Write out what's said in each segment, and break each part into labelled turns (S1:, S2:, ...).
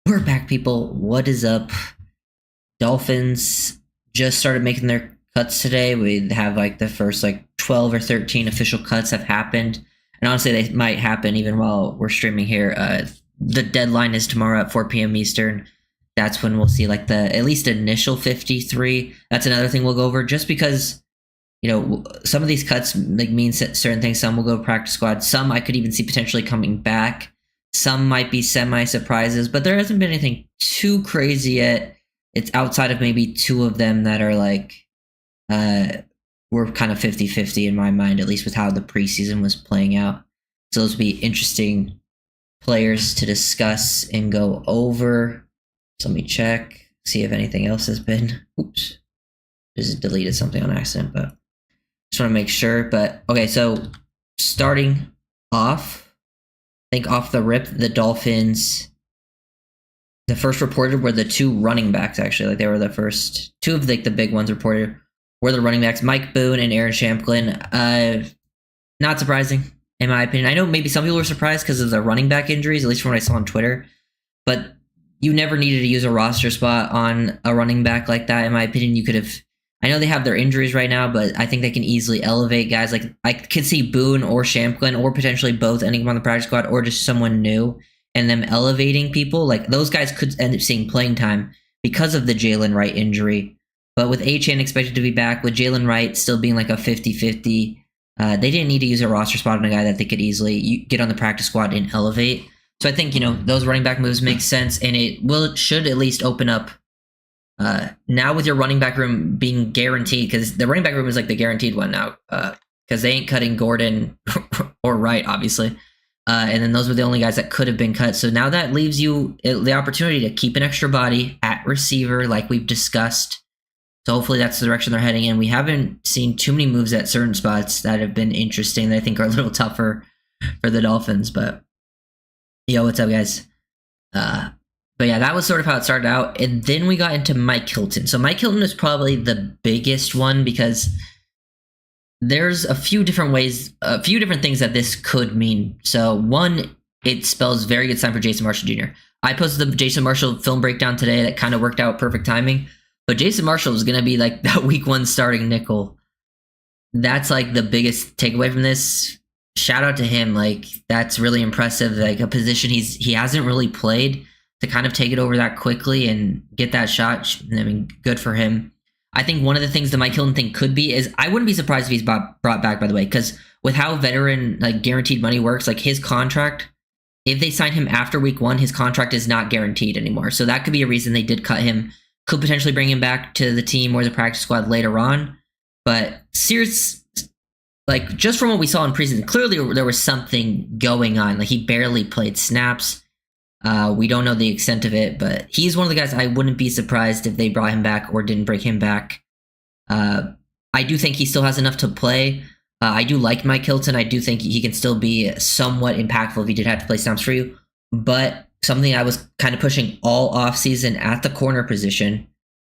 S1: We're back, people. What is up? Dolphins just started making their cuts today. We have like the first 12 or 13 official cuts have happened. And honestly, they might happen even while we're streaming here. The deadline is tomorrow at 4 p.m. Eastern. That's when we'll see like the at least initial 53. That's another thing we'll go over just because, some of these cuts mean certain things. Some will go practice squad. Some I could even see potentially coming back. Some might be semi-surprises, but there hasn't been anything too crazy yet. It's outside of maybe two of them that are we're kind of 50-50 in my mind, at least with how the preseason was playing out. So those would be interesting players to discuss and go over. So let me check, see if anything else has been. Oops. Just deleted something on accident, but just want to make sure. But okay, so starting off, I think off the rip, the Dolphins, the first reported were the two running backs, actually. They were the first two of the big ones reported were the running backs, Mike Boone and Aaron Shamplin. Not surprising, in my opinion. I know maybe some people were surprised because of the running back injuries, at least from what I saw on Twitter. But you never needed to use a roster spot on a running back like that, in my opinion. You could have... I know they have their injuries right now, but I think they can easily elevate guys. Like, I could see Boone or Shamplin or potentially both ending up on the practice squad or just someone new and them elevating people. Like, those guys could end up seeing playing time because of the Jalen Wright injury. But with Achane expected to be back, with Jalen Wright still being like a 50-50, they didn't need to use a roster spot on a guy that they could easily get on the practice squad and elevate. So I think, those running back moves make sense, and it should at least open up now with your running back room being guaranteed, because the running back room is like the guaranteed one now, because they ain't cutting Gordon or Wright, obviously. And then those were the only guys that could have been cut. So now that leaves you the opportunity to keep an extra body at receiver, like we've discussed. So hopefully that's the direction they're heading in. We haven't seen too many moves at certain spots that have been interesting that I think are a little tougher for the Dolphins. But, yo, what's up, guys? But yeah, that was sort of how it started out. And then we got into Mike Hilton. So Mike Hilton is probably the biggest one because there's a few different things that this could mean. So one, it spells very good sign for Jason Marshall Jr. I posted the Jason Marshall film breakdown today that kind of worked out perfect timing. But Jason Marshall is going to be like that week one starting nickel. That's like the biggest takeaway from this. Shout out to him. Like, that's really impressive. Like, a position he hasn't really played, to kind of take it over that quickly and get that shot. I mean, good for him. I think one of the things the Mike Hilton thing could be is, I wouldn't be surprised if he's brought back, by the way, because with how veteran guaranteed money works, like his contract, if they sign him after week one, his contract is not guaranteed anymore. So that could be a reason they did cut him. Could potentially bring him back to the team or the practice squad later on. But serious, just from what we saw in preseason, clearly there was something going on. Like, he barely played snaps. We don't know the extent of it, but he's one of the guys I wouldn't be surprised if they brought him back or didn't bring him back. I do think he still has enough to play. I do like Mike Hilton. I do think he can still be somewhat impactful if he did have to play snaps for you. But something I was kind of pushing all offseason at the corner position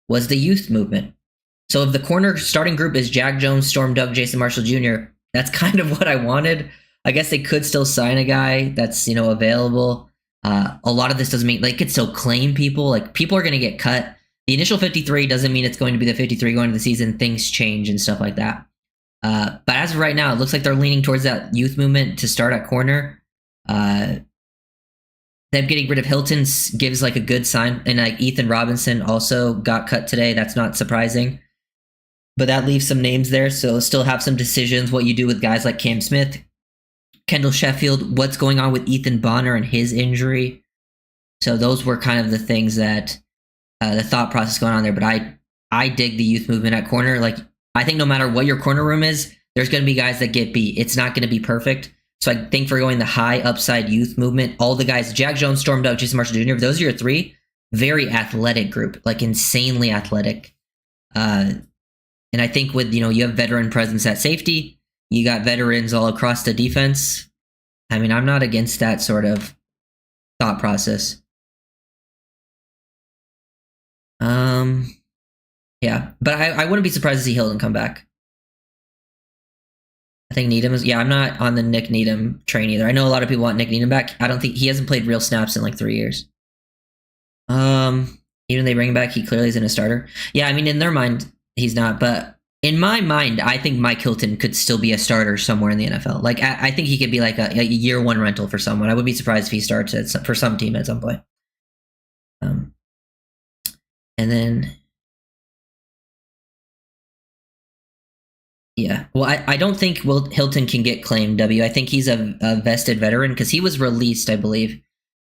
S1: was the youth movement. So if the corner starting group is Jack Jones, Storm Doug, Jason Marshall Jr., that's kind of what I wanted. I guess they could still sign a guy that's, available. A lot of this doesn't mean, could still claim people. People are going to get cut. The initial 53 doesn't mean it's going to be the 53 going into the season. Things change and stuff like that. But as of right now, it looks like they're leaning towards that youth movement to start at corner. Them getting rid of Hilton gives a good sign. And Ethan Robinson also got cut today. That's not surprising. But that leaves some names there. So still have some decisions what you do with guys like Cam Smith, Kendall Sheffield, what's going on with Ethan Bonner and his injury. So those were kind of the things that the thought process going on there. But I dig the youth movement at corner. I think no matter what your corner room is, there's going to be guys that get beat. It's not going to be perfect. So I think for going the high upside youth movement, all the guys, Jack Jones, Storm Doug, Jason Marshall Jr., those are your three. Very athletic group, insanely athletic. And I think with, you have veteran presence at safety. You got veterans all across the defense. I mean, I'm not against that sort of thought process. Yeah, but I wouldn't be surprised to see Hilton come back. I think Needham is... Yeah, I'm not on the Nick Needham train either. I know a lot of people want Nick Needham back. I don't think... He hasn't played real snaps in 3 years. Even they bring him back, he clearly isn't a starter. Yeah, I mean, in their mind, he's not. But in my mind, I think Mike Hilton could still be a starter somewhere in the NFL. Like, I think he could be like a year one rental for someone. I would be surprised if he starts for some team at some point. And then, yeah. Well, I don't think Hilton can get claimed, W. I think he's a vested veteran because he was released, I believe.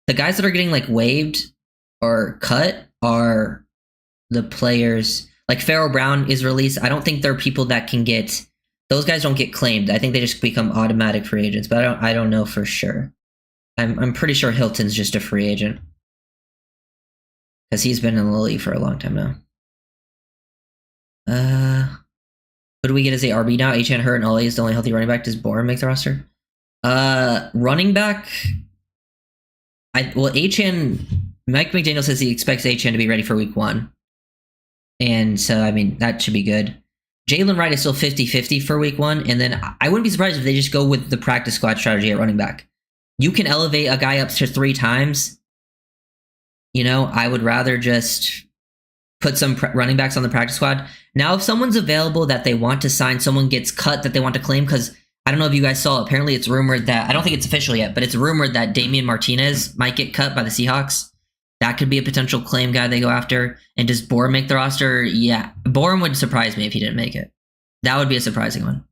S1: The guys that are getting like waived or cut are the players. Like Pharaoh Brown is released. I don't think there are people that can get. Those guys don't get claimed. I think they just become automatic free agents. But I don't know for sure. I'm pretty sure Hilton's just a free agent because he's been in the league for a long time now. Who do we get as a RB now? Achane hurt and Ollie is the only healthy running back. Does Bourne make the roster? Running back. Achane. Mike McDaniel says he expects Achane to be ready for week 1. And so, I mean, that should be good. Jalen Wright is still 50-50 for week 1. And then I wouldn't be surprised if they just go with the practice squad strategy at running back. You can elevate a guy up to 3 times. You know, I would rather just put some running backs on the practice squad. Now, if someone's available that they want to sign, someone gets cut that they want to claim, because I don't know if you guys saw, apparently it's rumored that, I don't think it's official yet, but it's rumored that Damian Martinez might get cut by the Seahawks. That could be a potential claim guy they go after. And does Bourne make the roster? Yeah. Bourne would surprise me if he didn't make it. That would be a surprising one.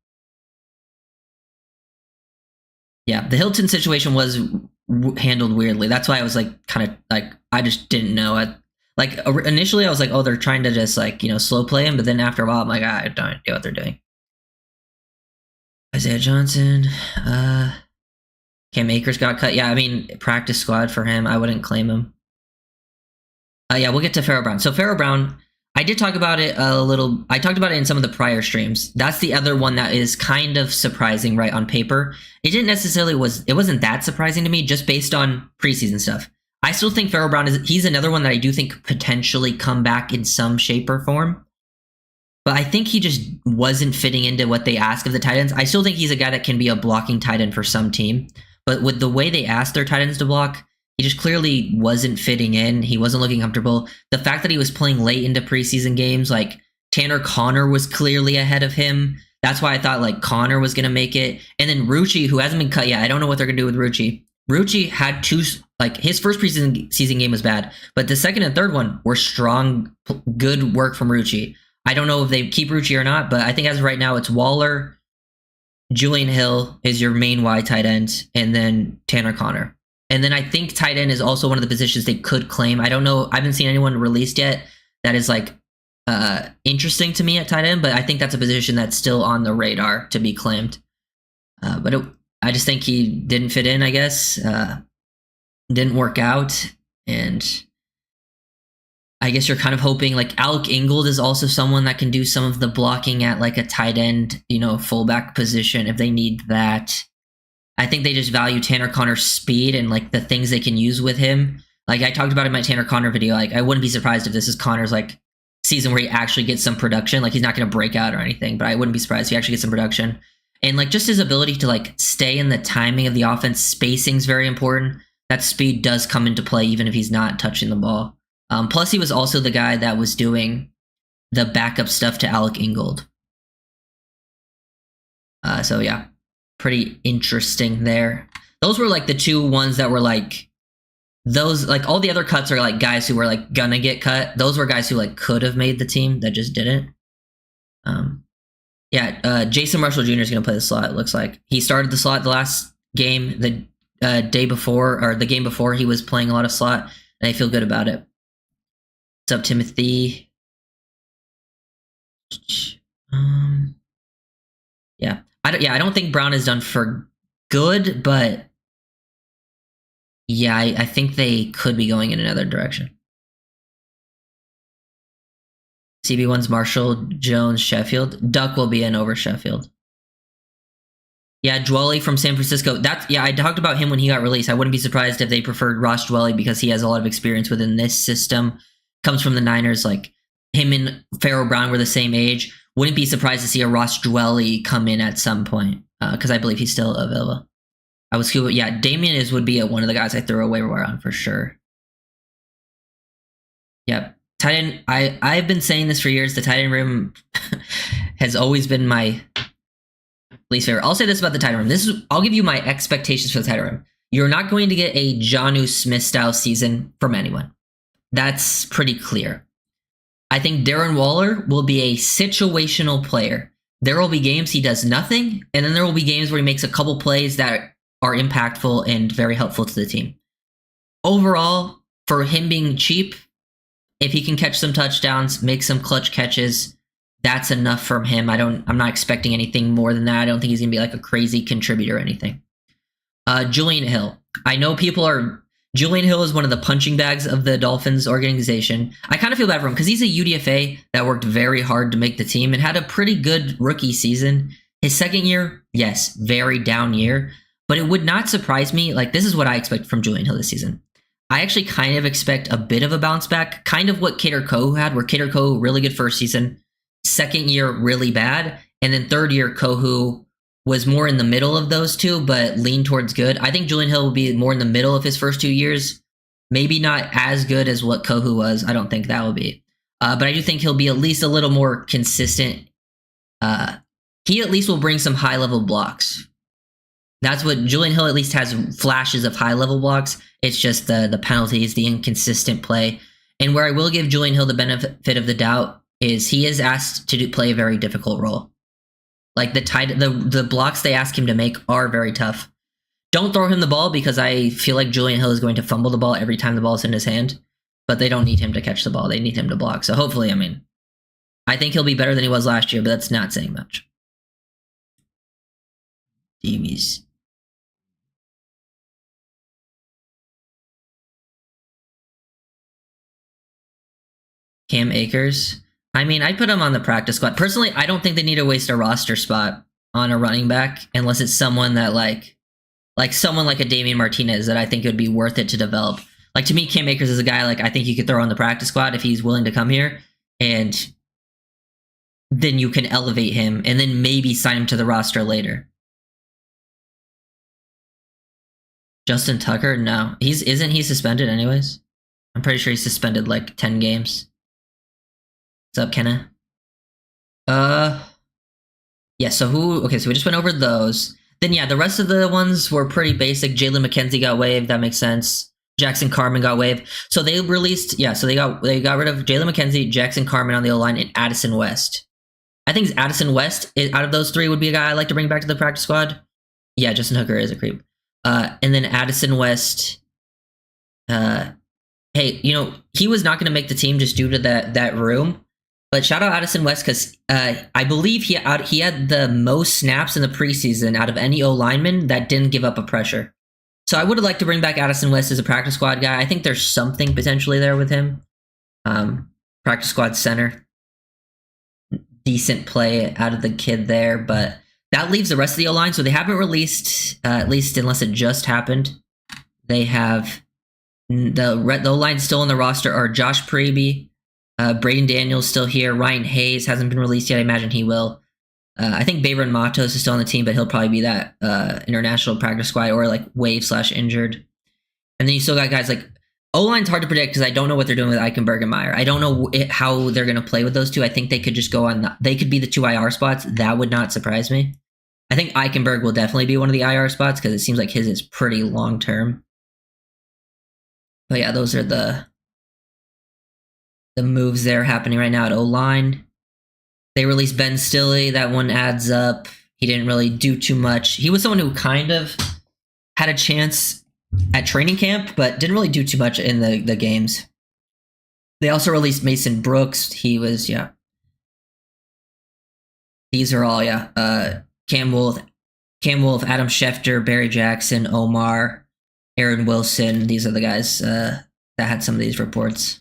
S1: Yeah, the Hilton situation was handled weirdly. That's why I was like, kind of like, I just didn't know. Like initially I was like, oh, they're trying to just like, you know, slow play him. But then after a while, I'm like, I don't know what they're doing. Isaiah Johnson. Cam Akers got cut. Yeah, I mean, practice squad for him. I wouldn't claim him. Yeah, we'll get to Pharaoh Brown. So Pharaoh Brown, I did talk about it a little. I talked about it in some of the prior streams. That's the other one that is kind of surprising, right, on paper. It didn't necessarily it wasn't that surprising to me just based on preseason stuff. I still think Pharaoh Brown he's another one that I do think could potentially come back in some shape or form. But I think he just wasn't fitting into what they ask of the tight ends. I still think he's a guy that can be a blocking tight end for some team. But with the way they asked their tight ends to block, he just clearly wasn't fitting in. He wasn't looking comfortable. The fact that he was playing late into preseason games, like Tanner Connor was clearly ahead of him. That's why I thought like Connor was going to make it. And then Rucci, who hasn't been cut yet. I don't know what they're going to do with Rucci. Rucci had like his first preseason game was bad, but the second and third one were strong, good work from Rucci. I don't know if they keep Rucci or not, but I think as of right now, it's Waller, Julian Hill is your main wide tight end, and then Tanner Connor. And then I think tight end is also one of the positions they could claim. I don't know. I haven't seen anyone released yet that is like interesting to me at tight end, but I think that's a position that's still on the radar to be claimed. I just think he didn't fit in, I guess. Didn't work out. And I guess you're kind of hoping like Alec Ingold is also someone that can do some of the blocking at like a tight end, you know, fullback position if they need that. I think they just value Tanner Connor's speed and like the things they can use with him. Like I talked about in my Tanner Connor video, like I wouldn't be surprised if this is Connor's like season where he actually gets some production. Like he's not going to break out or anything, but I wouldn't be surprised if he actually gets some production. And like just his ability to like stay in the timing of the offense, spacing is very important. That speed does come into play even if he's not touching the ball. Plus he was also the guy that was doing the backup stuff to Alec Ingold. So yeah. Pretty interesting there. Those were like the two ones that were like those, like all the other cuts are like guys who were like gonna get cut. Those were guys who like could have made the team that just didn't. Jason Marshall Jr. is gonna play the slot. It looks like he started the slot the last game, the day before or the game before. He was playing a lot of slot, and I feel good about it. What's up, Timothy? Yeah. I don't think Brown is done for good, but yeah, I think they could be going in another direction. CB1's Marshall, Jones, Sheffield. Duck will be in over Sheffield. Yeah, Dwelly from San Francisco. I talked about him when he got released. I wouldn't be surprised if they preferred Ross Dwelly because he has a lot of experience within this system. Comes from the Niners. Like him and Pharaoh Brown were the same age. Wouldn't be surprised to see a Ross Dwelly come in at some point because I believe he's still available. Damien would be one of the guys I throw a waiver wire on for sure. Yep. Tight end. I've been saying this for years. The tight end room has always been my least favorite. I'll say this about the tight end room. I'll give you my expectations for the tight end room. You're not going to get a Jonnu Smith style season from anyone. That's pretty clear. I think Darren Waller will be a situational player. There will be games he does nothing, and then there will be games where he makes a couple plays that are impactful and very helpful to the team. Overall, for him being cheap, if he can catch some touchdowns, make some clutch catches, that's enough from him. I'm not expecting anything more than that. I don't think he's gonna be like a crazy contributor or anything. Julian Hill. I know Julian Hill is one of the punching bags of the Dolphins organization. I kind of feel bad for him because he's a UDFA that worked very hard to make the team and had a pretty good rookie season. His second year, yes, very down year, but it would not surprise me. Like, this is what I expect from Julian Hill this season. I actually kind of expect a bit of a bounce back, kind of what Kader Kohu had, where Kader Kohu, really good first season, second year, really bad, and then third year, Kohu was more in the middle of those two, but leaned towards good. I think Julian Hill will be more in the middle of his first 2 years. Maybe not as good as what Kohu was. I don't think that will be. But I do think he'll be at least a little more consistent. He at least will bring some high-level blocks. That's what Julian Hill at least has, flashes of high-level blocks. It's just the penalties, the inconsistent play. And where I will give Julian Hill the benefit of the doubt is he is asked to play a very difficult role. Like the blocks they ask him to make are very tough. Don't throw him the ball because I feel like Julian Hill is going to fumble the ball every time the ball is in his hand. But they don't need him to catch the ball. They need him to block. So hopefully, I think he'll be better than he was last year, but that's not saying much. DBs. Cam Akers. I'd put him on the practice squad. Personally, I don't think they need to waste a roster spot on a running back unless it's someone that like someone like a Damian Martinez that I think it would be worth it to develop. Like, to me, Cam Akers is a guy I think you could throw on the practice squad if he's willing to come here, and then you can elevate him and then maybe sign him to the roster later. Justin Tucker? No. Isn't he suspended anyways? I'm pretty sure he's suspended 10 games. What's up, Kenna? Yeah, so we just went over those. Then, yeah, the rest of the ones were pretty basic. Jalen McKenzie got waived. That makes sense. Jackson Carman got waived. So they released, so they got rid of Jalen McKenzie, Jackson Carman on the O-line, and Addison West. I think Addison West, out of those three, would be a guy I'd like to bring back to the practice squad. Yeah, Justin Hooker is a creep. And then Addison West, hey, he was not going to make the team just due to that room. But shout out Addison West because I believe he had the most snaps in the preseason out of any O-lineman that didn't give up a pressure. So I would have liked to bring back Addison West as a practice squad guy. I think there's something potentially there with him. Practice squad center. Decent play out of the kid there, but that leaves the rest of the O-line. So they haven't released, at least unless it just happened. They have the O-line still on the roster are Josh Preby, Braden Daniels still here. Ryan Hayes hasn't been released yet. I imagine he will. I think Bayron Matos is still on the team, but he'll probably be that international practice squad or wave/injured. And then you still got guys O-line's hard to predict because I don't know what they're doing with Eichenberg and Meyer. I don't know how they're going to play with those two. I think they could just go on. They could be the two IR spots. That would not surprise me. I think Eichenberg will definitely be one of the IR spots because it seems like his is pretty long term. But yeah, those are the moves there happening right now at O-line. They released Ben Stilley. That one adds up. He didn't really do too much. He was someone who kind of had a chance at training camp, but didn't really do too much in the games. They also released Mason Brooks. He was, These are all, Cam Wolf, Adam Schefter, Barry Jackson, Omar, Aaron Wilson. These are the guys that had some of these reports.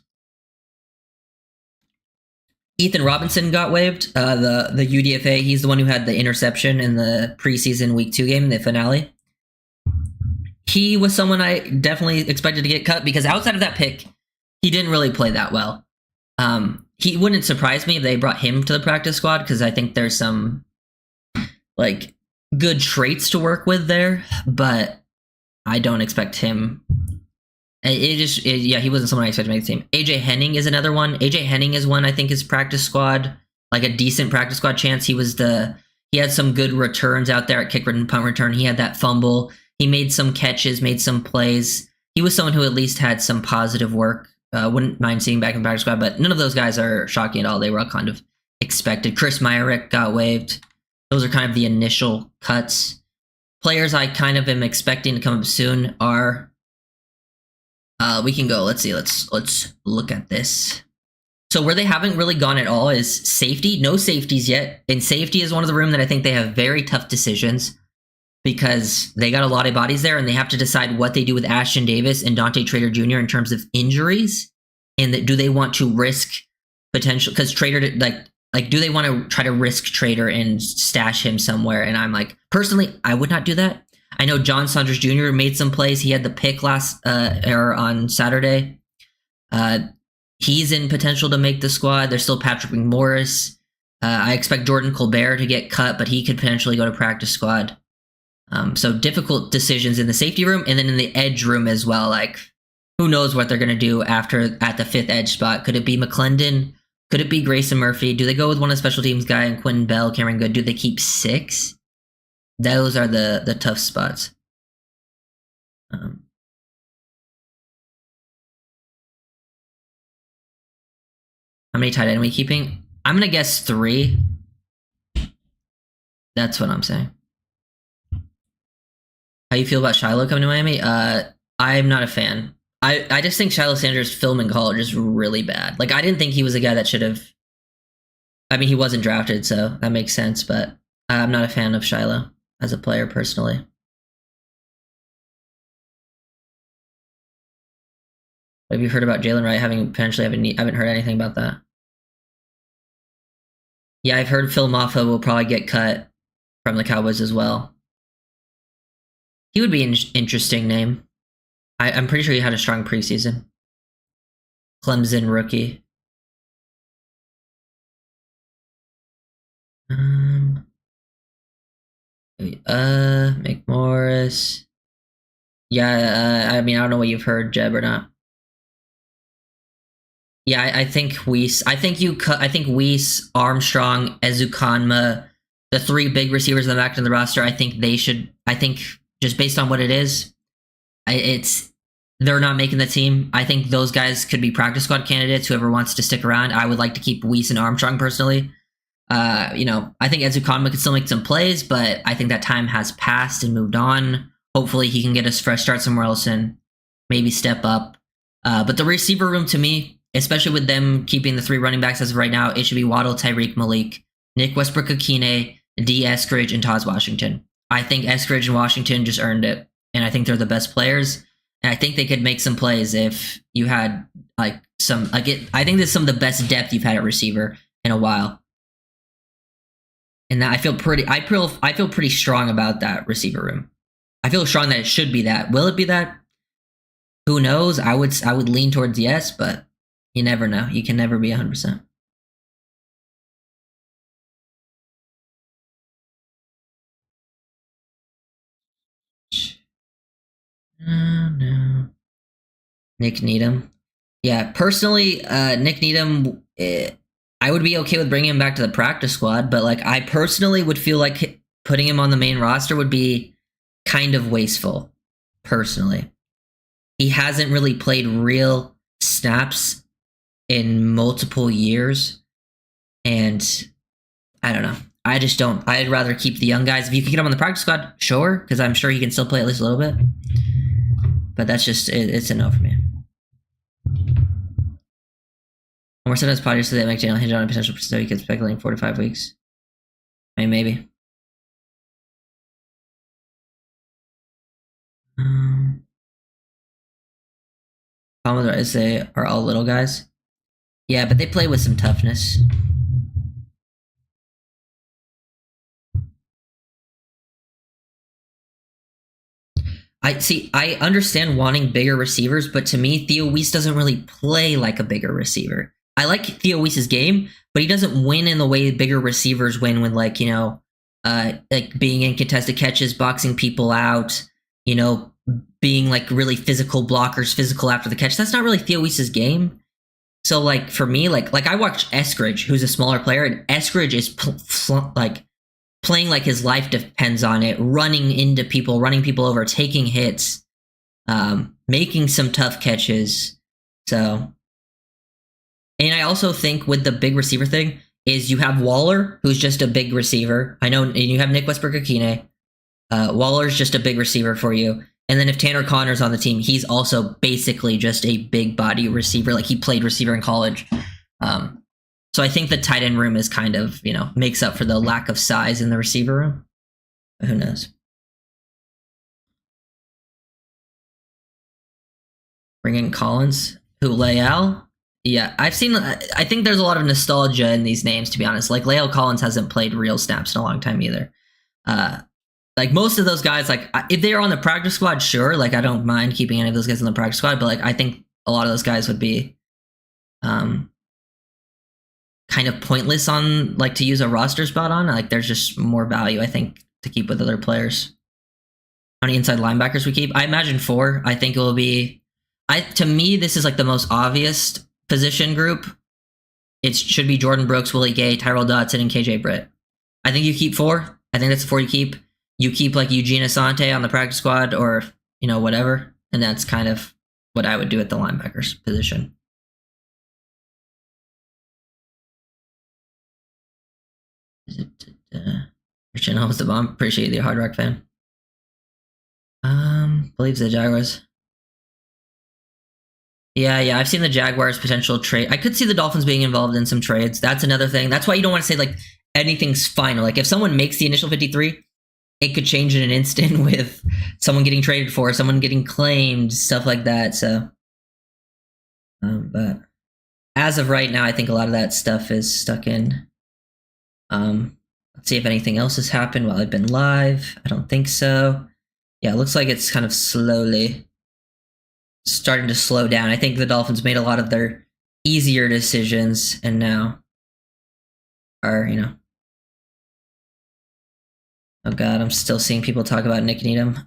S1: Ethan Robinson got waived, the UDFA. He's the one who had the interception in the preseason Week 2 game, the finale. He was someone I definitely expected to get cut because outside of that pick, he didn't really play that well. He wouldn't surprise me if they brought him to the practice squad because I think there's some good traits to work with there, but I don't expect him Yeah, he wasn't someone I expected to make the team. AJ Henning is another one. AJ Henning is one I think is practice squad, like a decent practice squad chance. He had some good returns out there at kick and punt return. He had that fumble. He made some catches, made some plays. He was someone who at least had some positive work. Wouldn't mind seeing back in practice squad, but none of those guys are shocking at all. They were all kind of expected. Chris Myrick got waived. Those are kind of the initial cuts. Players I kind of am expecting to come up soon are. We can go. Let's see. Let's look at this. So where they haven't really gone at all is safety. No safeties yet. And safety is one of the room that I think they have very tough decisions because they got a lot of bodies there and they have to decide what they do with Ashton Davis and Dante Trader Jr. in terms of injuries. And do they want to risk potential? Because Trader, like, do they want to try to risk Trader and stash him somewhere? And I'm like, personally, I would not do that. I know John Saunders Jr. made some plays. He had the pick on Saturday. He's in potential to make the squad. There's still Patrick McMorris. I expect Jordan Colbert to get cut, but he could potentially go to practice squad. So difficult decisions in the safety room and then in the edge room as well. Like, who knows what they're going to do at the fifth edge spot? Could it be McClendon? Could it be Grayson Murphy? Do they go with one of the special teams guy and Quentin Bell, Cameron Good? Do they keep 6? Those are the tough spots. How many tight end are we keeping? I'm going to guess 3. That's what I'm saying. How you feel about Shiloh coming to Miami? I'm not a fan. I just think Shiloh Sanders' film in college is really bad. Like, I didn't think he was a guy that should have... I mean, he wasn't drafted, so that makes sense, but I'm not a fan of Shiloh as a player personally. Have you heard about Jalen Wright having potentially I haven't heard anything about that. Yeah, I've heard Phil Maffa will probably get cut from the Cowboys as well. He would be an interesting name. I'm pretty sure he had a strong preseason. Clemson rookie. McMorris. Yeah, I mean, I don't know what you've heard, Jeb, or not. Yeah, I think Weiss. I think Weiss, Armstrong, Ezukanma, the 3 big receivers in the back of the roster. I think they should. I think just based on what it is, they're not making the team. I think those guys could be practice squad candidates. Whoever wants to stick around, I would like to keep Weiss and Armstrong personally. I think Ezukanma could still make some plays, but I think that time has passed and moved on. Hopefully, he can get a fresh start somewhere else and maybe step up. But the receiver room, to me, especially with them keeping the 3 running backs as of right now, it should be Waddle, Tyreek, Malik, Nick Westbrook-Akine, D. Eskridge, and Taz Washington. I think Eskridge and Washington just earned it, and I think they're the best players. And I think they could make some plays if you had I think this is some of the best depth you've had at receiver in a while. And that I feel pretty strong about that receiver room. I feel strong that it should be that. Will it be that? Who knows? I would lean towards yes, but you never know. You can never be 100%. No. Nick Needham. Yeah, personally, Nick Needham, I would be okay with bringing him back to the practice squad, but like I personally would feel like putting him on the main roster would be kind of wasteful, personally. He hasn't really played real snaps in multiple years, and I don't know. I just don't. I'd rather keep the young guys. If you can get him on the practice squad, sure, because I'm sure he can still play at least a little bit. But that's just, it's a no for me. More sometimes Padres say that McDaniel hinted on a potential so he could speculating 4 to 5 weeks. I mean, maybe. Problem is they are all little guys. Yeah, but they play with some toughness. I understand wanting bigger receivers, but to me, Theo Weiss doesn't really play like a bigger receiver. I like Theo Weiss's game, but he doesn't win in the way bigger receivers win when, like, like being in contested catches, boxing people out, being like really physical blockers, physical after the catch. That's not really Theo Weiss's game. So like for me, like I watched Eskridge, who's a smaller player, and Eskridge is like playing like his life depends on it, running into people, running people over, taking hits, making some tough catches. So, and I also think with the big receiver thing is you have Waller, who's just a big receiver. I know, and you have Nick Westbrook-Akine. Waller's just a big receiver for you. And then if Tanner Connor's on the team, he's also basically just a big body receiver. Like he played receiver in college. So I think the tight end room is kind of, makes up for the lack of size in the receiver room. But who knows? Bring in Collins. Who, Leal? Yeah, I think there's a lot of nostalgia in these names, to be honest. Like Leal Collins hasn't played real snaps in a long time either. Like most of those guys, like if they're on the practice squad, sure. Like I don't mind keeping any of those guys on the practice squad, but like I think a lot of those guys would be kind of pointless on like to use a roster spot on. Like there's just more value, I think, to keep with other players. How many inside linebackers we keep? I imagine 4. I think it will be. To me, this is like the most obvious position group. It should be Jordan Brooks, Willie Gay, Tyrell Dodson, and KJ Britt. I think you keep 4. I think that's the 4 you keep. You keep like Eugene Asante on the practice squad or, whatever. And that's kind of what I would do at the linebackers position. Christian Holmes the bomb. Appreciate the Hard Rock fan. Believes the Jaguars. Yeah. I've seen the Jaguars potential trade. I could see the Dolphins being involved in some trades. That's another thing. That's why you don't want to say like anything's final. Like if someone makes the initial 53, it could change in an instant with someone getting traded for, someone getting claimed, stuff like that. So, but as of right now, I think a lot of that stuff is stuck in. Let's see if anything else has happened while I've been live. I don't think so. Yeah, it looks like it's kind of slowly starting to slow down. I think the Dolphins made a lot of their easier decisions and now are, oh God, I'm still seeing people talk about Nick Needham.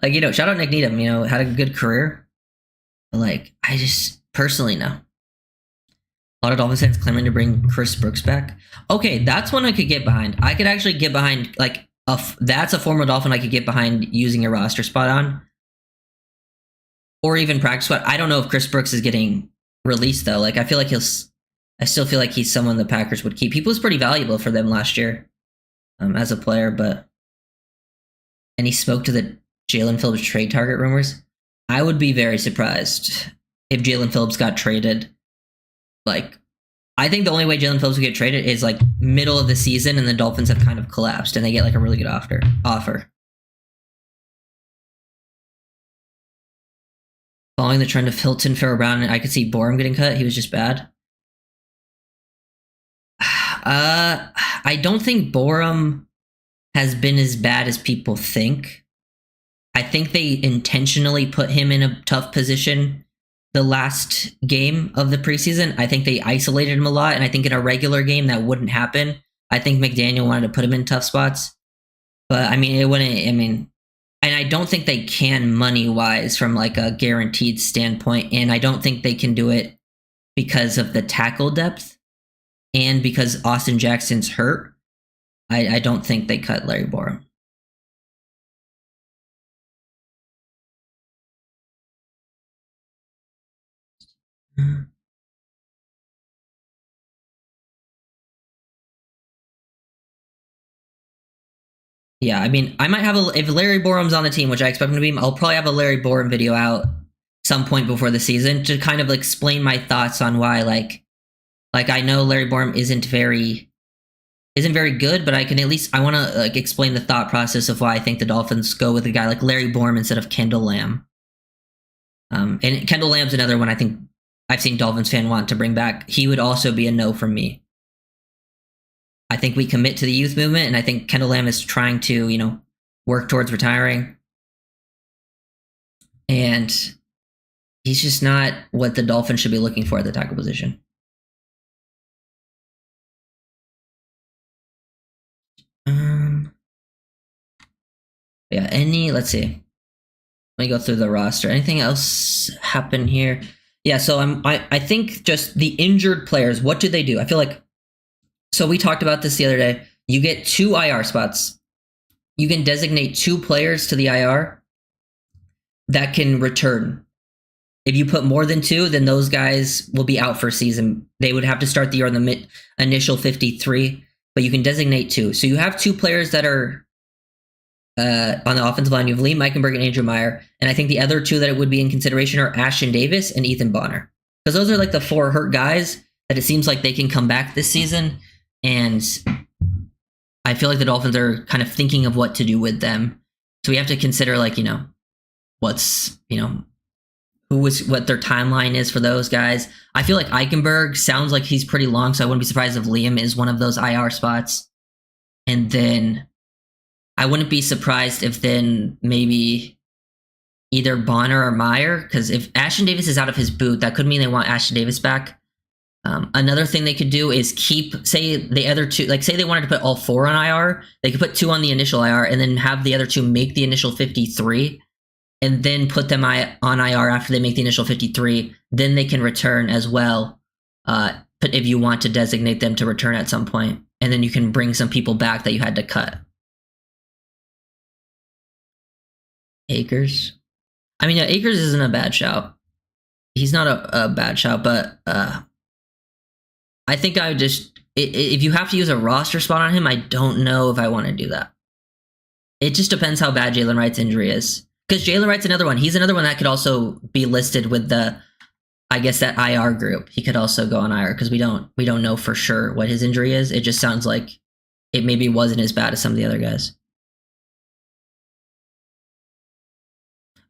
S1: Like, shout out Nick Needham, had a good career. But like, I just personally know. A lot of Dolphins fans clamoring to bring Chris Brooks back. Okay, that's one I could get behind. I could actually get behind, like, that's a former Dolphin I could get behind using a roster spot on. Or even practice squad. I don't know if Chris Brooks is getting released, though. Like, I still feel like he's someone the Packers would keep. He was pretty valuable for them last year as a player, but. And he spoke to the Jalen Phillips trade target rumors. I would be very surprised if Jalen Phillips got traded. Like, I think the only way Jalen Phillips would get traded is like middle of the season and the Dolphins have kind of collapsed and they get like a really good offer. Following the trend of Hilton, Farrell Brown, I could see Borum getting cut. He was just bad. I don't think Borum has been as bad as people think. I think they intentionally put him in a tough position the last game of the preseason. I think they isolated him a lot, and I think in a regular game that wouldn't happen. I think McDaniel wanted to put him in tough spots. But, I mean, it wouldn't, and I don't think they can money-wise from, like, a guaranteed standpoint, and I don't think they can do it because of the tackle depth and because Austin Jackson's hurt. I don't think they cut Larry Borum. Yeah, I mean, I might have if Larry Borum's on the team, which I expect him to be, I'll probably have a Larry Borum video out some point before the season to kind of explain my thoughts on why, like I know Larry Borum isn't very good, but I can at least, I want to like explain the thought process of why I think the Dolphins go with a guy like Larry Borum instead of Kendall Lamb. And Kendall Lamb's another one I think I've seen Dolphins fan want to bring back. He would also be a no from me. I think we commit to the youth movement, and I think Kendall Lamb is trying to, work towards retiring. And he's just not what the Dolphins should be looking for at the tackle position. Yeah, let's see. Let me go through the roster. Anything else happen here? Yeah, so I think just the injured players, what do they do? I feel like, so we talked about this the other day. You get 2 IR spots. You can designate 2 players to the IR that can return. If you put more than 2, then those guys will be out for a season. They would have to start the year on the initial 53, but you can designate 2. So you have 2 players that are on the offensive line. You have Liam Eichenberg and Andrew Meyer, and I think the other 2 that it would be in consideration are Ashton Davis and Ethan Bonner, because those are like the 4 hurt guys that it seems like they can come back this season, and I feel like the Dolphins are kind of thinking of what to do with them. So we have to consider, like, what's, what their timeline is for those guys. I feel like Eichenberg sounds like he's pretty long, so I wouldn't be surprised if Liam is one of those IR spots. And then I wouldn't be surprised if then maybe either Bonner or Meyer, because if Ashton Davis is out of his boot, that could mean they want Ashton Davis back. Another thing they could do is say the other 2, like say they wanted to put all 4 on IR, they could put 2 on the initial IR and then have the other 2 make the initial 53 and then put them on IR after they make the initial 53. Then they can return as well. But if you want to designate them to return at some point, and then you can bring some people back that you had to cut. Akers. I mean, Akers isn't a bad shout. He's not a bad shout, but I think I would just, if you have to use a roster spot on him, I don't know if I want to do that. It just depends how bad Jalen Wright's injury is. Because Jalen Wright's another one. He's another one that could also be listed with that IR group. He could also go on IR because we don't know for sure what his injury is. It just sounds like it maybe wasn't as bad as some of the other guys.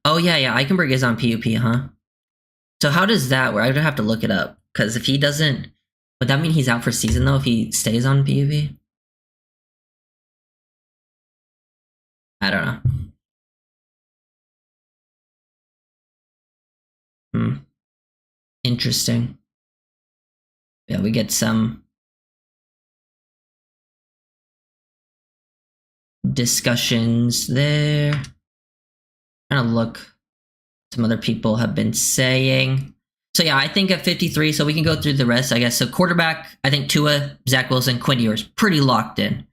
S1: Oh, yeah, Eichenberg is on PUP, huh? So how does that work? I would have to look it up. Because if he doesn't, would that mean he's out for season, though, if he stays on PUP? I don't know. Interesting. Yeah, we get some discussions there. Trying to look some other people have been saying. So yeah, I think at 53, so we can go through the rest, I guess. So quarterback, I think Tua, Zach Wilson, Quinn Ewers, pretty locked in.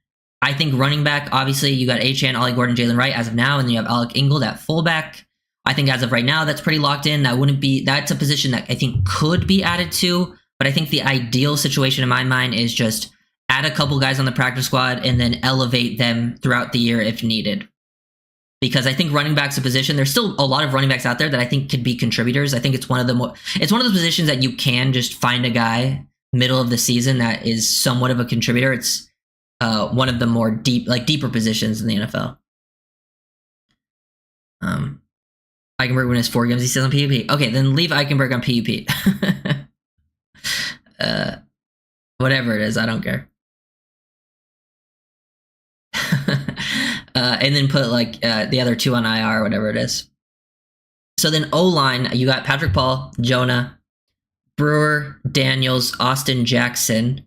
S1: I think running back, obviously you got Achane, Ollie Gordon, Jalen Wright as of now, and then you have Alec Ingold at fullback. I think as of right now, that's pretty locked in. That's a position that I think could be added to, but I think the ideal situation in my mind is just add a couple guys on the practice squad and then elevate them throughout the year if needed. Because I think running back's a position, there's still a lot of running backs out there that I think could be contributors. I think it's one of those positions that you can just find a guy middle of the season that is somewhat of a contributor. It's one of the more deeper positions in the NFL. Eichenberg wins 4 games, he stays on PUP. Okay, then leave Eichenberg on PUP. Whatever it is, I don't care. And then put the other 2 on IR, whatever it is. So then O-line, you got Patrick Paul, Jonah, Brewer, Daniels, Austin Jackson.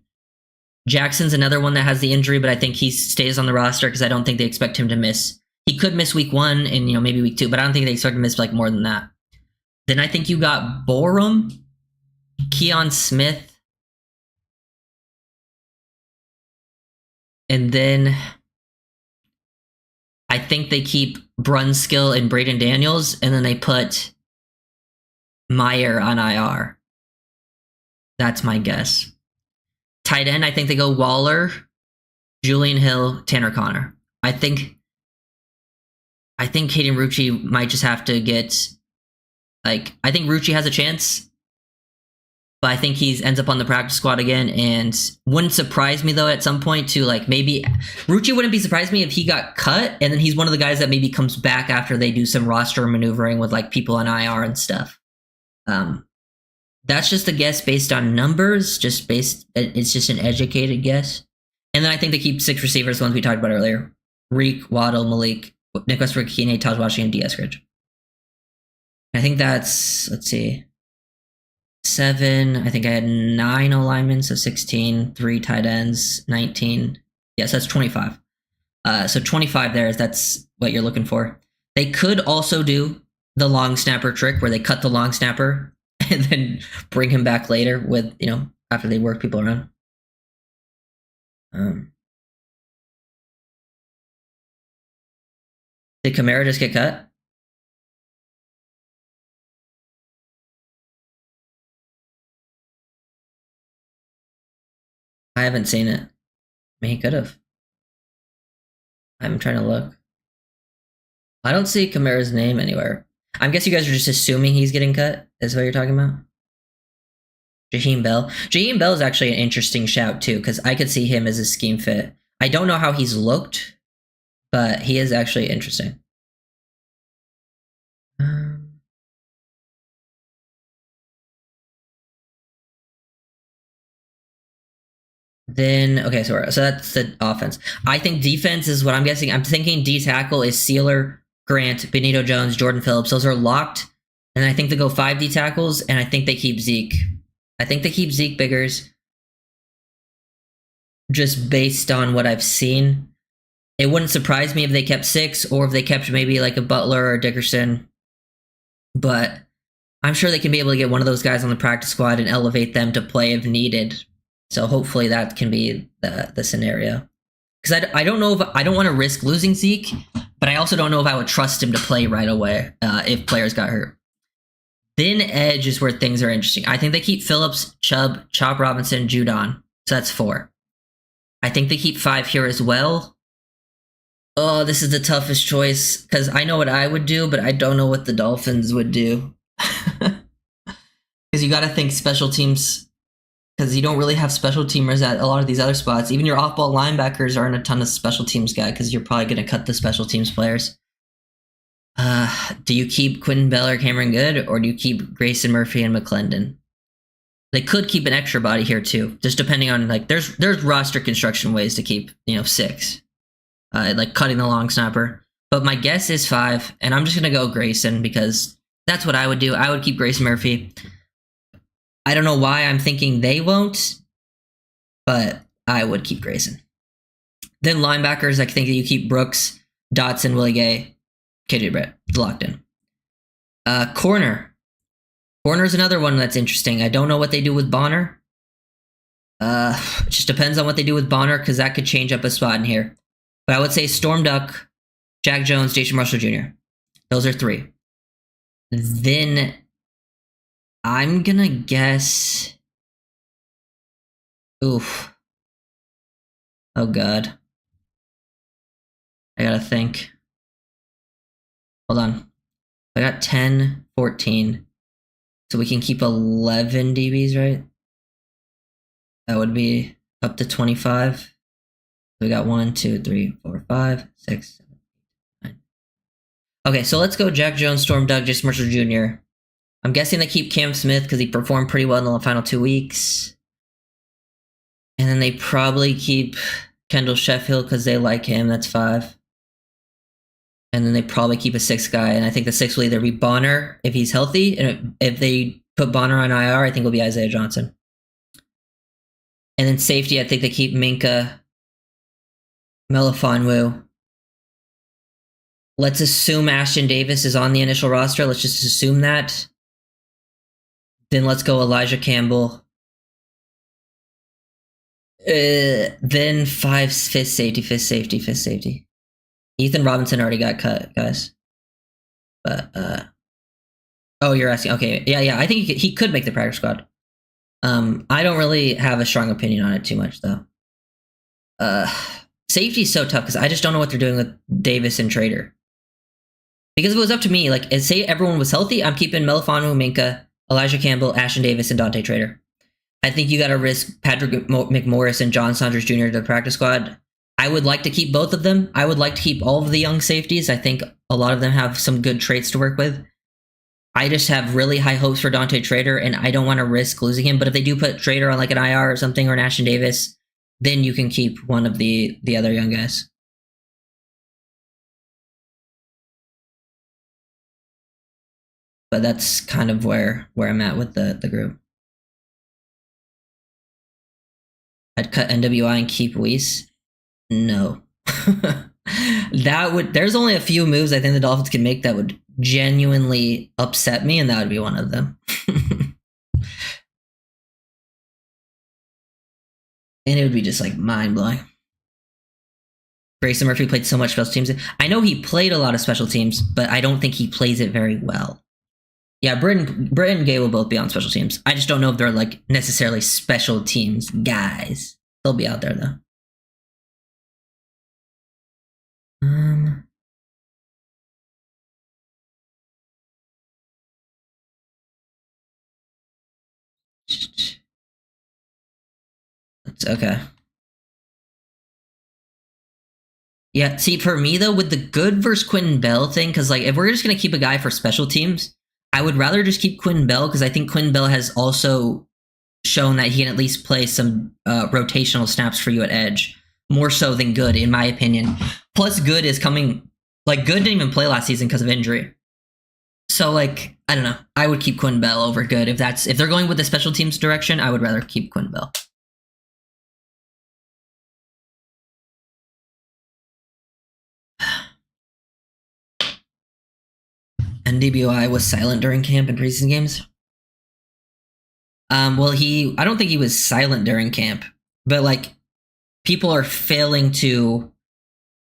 S1: Jackson's another one that has the injury, but I think he stays on the roster because I don't think they expect him to miss. He could miss week 1 and maybe week 2, but I don't think they expect him to miss more than that. Then I think you got Borum, Keon Smith, and then I think they keep Brunskill and Braden Daniels, and then they put Meyer on IR. That's my guess. Tight end, I think they go Waller, Julian Hill, Tanner Connor. I think Hayden Rucci might just have to get, I think Rucci has a chance, but I think he ends up on the practice squad again, and wouldn't surprise me, though, at some point to, maybe Rucci wouldn't be surprised me if he got cut, and then he's one of the guys that maybe comes back after they do some roster maneuvering with, people on IR and stuff. That's just a guess based on numbers, it's just an educated guess. And then I think they keep 6 receivers, the ones we talked about earlier. Reek, Waddle, Malik, Nick Westbrook, Keeney, Taj Washington, D. Eskridge. I think that's, let's see, 7. I think I had 9 O-linemen, so 16, 3 tight ends, 19. Yes, that's 25. So 25 there. That's what you're looking for. They could also do the long snapper trick where they cut the long snapper and then bring him back later with, after they work people around. Did Kamara just get cut? I haven't seen it. I mean, he could have. I'm trying to look. I don't see Kamara's name anywhere. I guess you guys are just assuming he's getting cut, is what you're talking about? Jaheim Bell. Jaheim Bell is actually an interesting shout, too, because I could see him as a scheme fit. I don't know how he's looked, but he is actually interesting. Then, okay, so that's the offense. I think defense is what I'm guessing. I'm thinking D tackle is Sealer, Grant, Benito Jones, Jordan Phillips. Those are locked. And I think they go 5 D tackles, and I think they keep Zeke. I think they keep Zeke Biggers just based on what I've seen. It wouldn't surprise me if they kept 6 or if they kept maybe like a Butler or Dickerson. But I'm sure they can be able to get one of those guys on the practice squad and elevate them to play if needed. So hopefully that can be the scenario. Because I don't know if I don't want to risk losing Zeke, but I also don't know if I would trust him to play right away if players got hurt. Then edge is where things are interesting. I think they keep Phillips, Chubb, Chop Robinson, Judon. So that's 4. I think they keep 5 here as well. Oh, this is the toughest choice because I know what I would do, but I don't know what the Dolphins would do. Because you got to think special teams, because you don't really have special teamers at a lot of these other spots. Even your off-ball linebackers aren't a ton of special teams guy because you're probably going to cut the special teams players. Do you keep Quentin Bell or Cameron Good, or do you keep Grayson Murphy and McClendon? They could keep an extra body here too, just depending on there's roster construction ways to keep 6, like cutting the long snapper. But my guess is 5, and I'm just gonna go Grayson because that's what I would do. I would keep Grayson Murphy. I don't know why I'm thinking they won't, but I would keep Grayson. Then linebackers, I think that you keep Brooks, Dotson, Willie Gay, KJ Brett, locked in. Corner. Corner's another one that's interesting. I don't know what they do with Bonner. It just depends on what they do with Bonner because that could change up a spot in here. But I would say Storm Duck, Jack Jones, Jason Marshall Jr. Those are 3. Then I'm gonna guess. Oof. Oh God. I gotta think. Hold on. I got 10, 14. So we can keep 11 DBs, right? That would be up to 25. We got 1, 2, 3, 4, 5, 6, 7, 8, 9. Okay, so let's go Jack Jones, Storm Doug, Jason Marshall Jr. I'm guessing they keep Cam Smith because he performed pretty well in the final 2 weeks. And then they probably keep Kendall Sheffield because they like him. That's 5. And then they probably keep a 6th guy. And I think the 6th will either be Bonner if he's healthy. And if they put Bonner on IR, I think it will be Isaiah Johnson. And then safety, I think they keep Minka, Melifonwu. Let's assume Ashton Davis is on the initial roster. Let's just assume that. Then let's go Elijah Campbell. Then 5th safety. Ethan Robinson already got cut, guys. But oh, you're asking. Okay, yeah. I think he could make the practice squad. I don't really have a strong opinion on it too much though. Safety is so tough because I just don't know what they're doing with Davis and Trader. Because if it was up to me, like say everyone was healthy, I'm keeping Melifonwu, Minka, Elijah Campbell, Ashton Davis, and Dante Trader. I think you got to risk Patrick McMorris and John Saunders Jr. to the practice squad. I would like to keep both of them. I would like to keep all of the young safeties. I think a lot of them have some good traits to work with. I just have really high hopes for Dante Trader, and I don't want to risk losing him. But if they do put Trader on like an IR or something, or an Ashton Davis, then you can keep one of the other young guys. But that's kind of where I'm at with the group. I'd cut NWI and keep Weiss. No. There's only a few moves I think the Dolphins can make that would genuinely upset me, and that would be one of them. And it would be just like mind blowing. Grayson Murphy played so much special teams. I know he played a lot of special teams, but I don't think he plays it very well. Yeah, Britton and Gay will both be on special teams. I just don't know if they're like necessarily special teams guys. They'll be out there though. It's okay. Yeah, see, for me though, with the good versus Quentin Bell thing, because like if we're just gonna keep a guy for special teams, I would rather just keep Quentin Bell because I think Quentin Bell has also shown that he can at least play some rotational snaps for you at edge, more so than Good, in my opinion. Plus, Good is coming. Like Good didn't even play last season because of injury. So like I don't know, I would keep Quentin Bell over Good if they're going with the special teams direction. I would rather keep Quentin Bell. NDBOI was silent during camp and preseason games. Well, I don't think he was silent during camp, but like people are failing to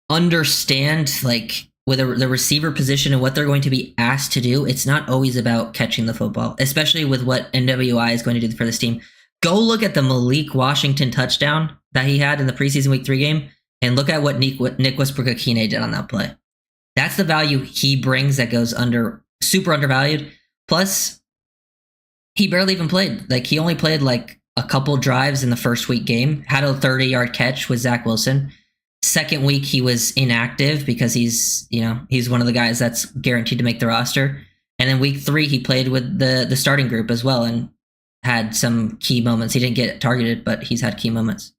S1: understand like with the receiver position and what they're going to be asked to do. It's not always about catching the football, especially with what NWI is going to do for this team. Go look at the Malik Washington touchdown that he had in the preseason week 3 game and look at what Nick Westbrook-Akine did on that play. That's the value he brings that goes super undervalued. Plus, he barely even played. Like he only played like a couple drives in the first week game. Had a 30-yard catch with Zach Wilson. Second week he was inactive because he's one of the guys that's guaranteed to make the roster. And then week 3 he played with the starting group as well and had some key moments. He didn't get targeted, but he's had key moments.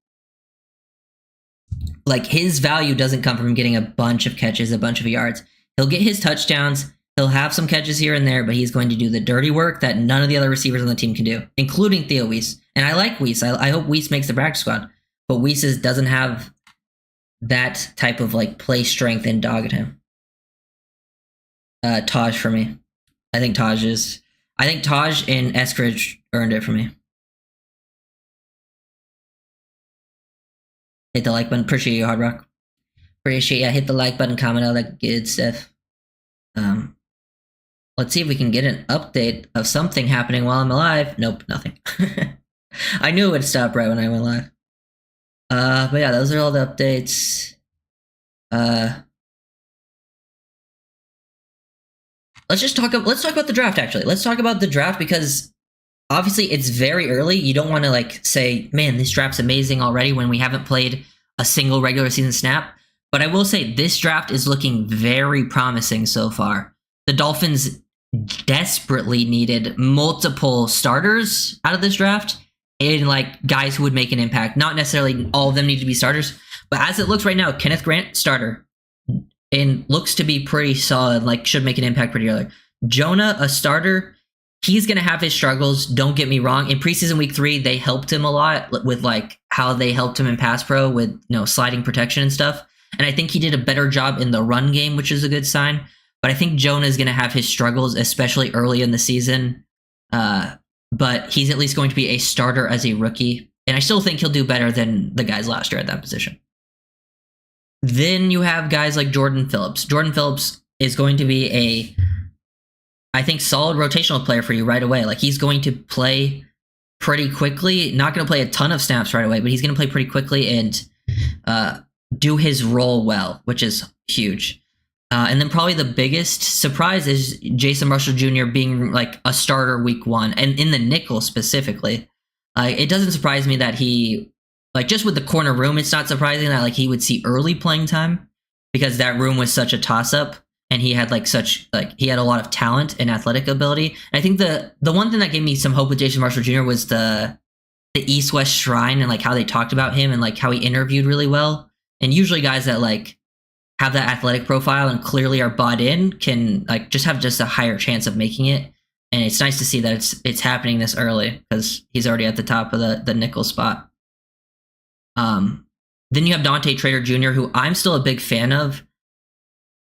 S1: Like his value doesn't come from getting a bunch of catches, a bunch of yards. He'll get his touchdowns. He'll have some catches here and there, but he's going to do the dirty work that none of the other receivers on the team can do, including Theo Weiss. And I like Weiss. I hope Weiss makes the practice squad, but Weiss doesn't have that type of like play strength and dog at him. Taj for me. I think Taj and Eskridge earned it for me. Hit the like button. Appreciate you, Hard Rock. Appreciate you. Hit the like button, comment, all that good stuff. Let's see if we can get an update of something happening while I'm alive. Nope, nothing. I knew it would stop right when I went live. But yeah, those are all the updates. Let's talk about the draft actually. Let's talk about the draft because obviously it's very early. You don't want to like say, man, this draft's amazing already when we haven't played a single regular season snap. But I will say this draft is looking very promising so far. The Dolphins desperately needed multiple starters out of this draft and like guys who would make an impact. Not necessarily all of them need to be starters, but as it looks right now, Kenneth Grant, starter, and looks to be pretty solid, like should make an impact pretty early. Jonah, a starter. He's going to have his struggles. Don't get me wrong. In preseason week 3, they helped him a lot with like how they helped him in pass pro with sliding protection and stuff. And I think he did a better job in the run game, which is a good sign. But I think Jonah is going to have his struggles, especially early in the season. But he's at least going to be a starter as a rookie. And I still think he'll do better than the guys last year at that position. Then you have guys like Jordan Phillips. Jordan Phillips is going to be I think, solid rotational player for you right away. Like he's going to play pretty quickly. Not going to play a ton of snaps right away, but he's going to play pretty quickly and do his role well, which is huge. And then probably the biggest surprise is Jason Russell Jr. being like a starter week 1 and in the nickel specifically. It doesn't surprise me that he, like just with the corner room, it's not surprising that like he would see early playing time because that room was such a toss up and he had he had a lot of talent and athletic ability. And I think the one thing that gave me some hope with Jason Russell Jr. was the East-West Shrine and like how they talked about him and like how he interviewed really well. And usually guys that like have that athletic profile and clearly are bought in can like just have a higher chance of making it. And it's nice to see that it's happening this early because he's already at the top of the nickel spot. Then you have Dante Trader Jr., who I'm still a big fan of.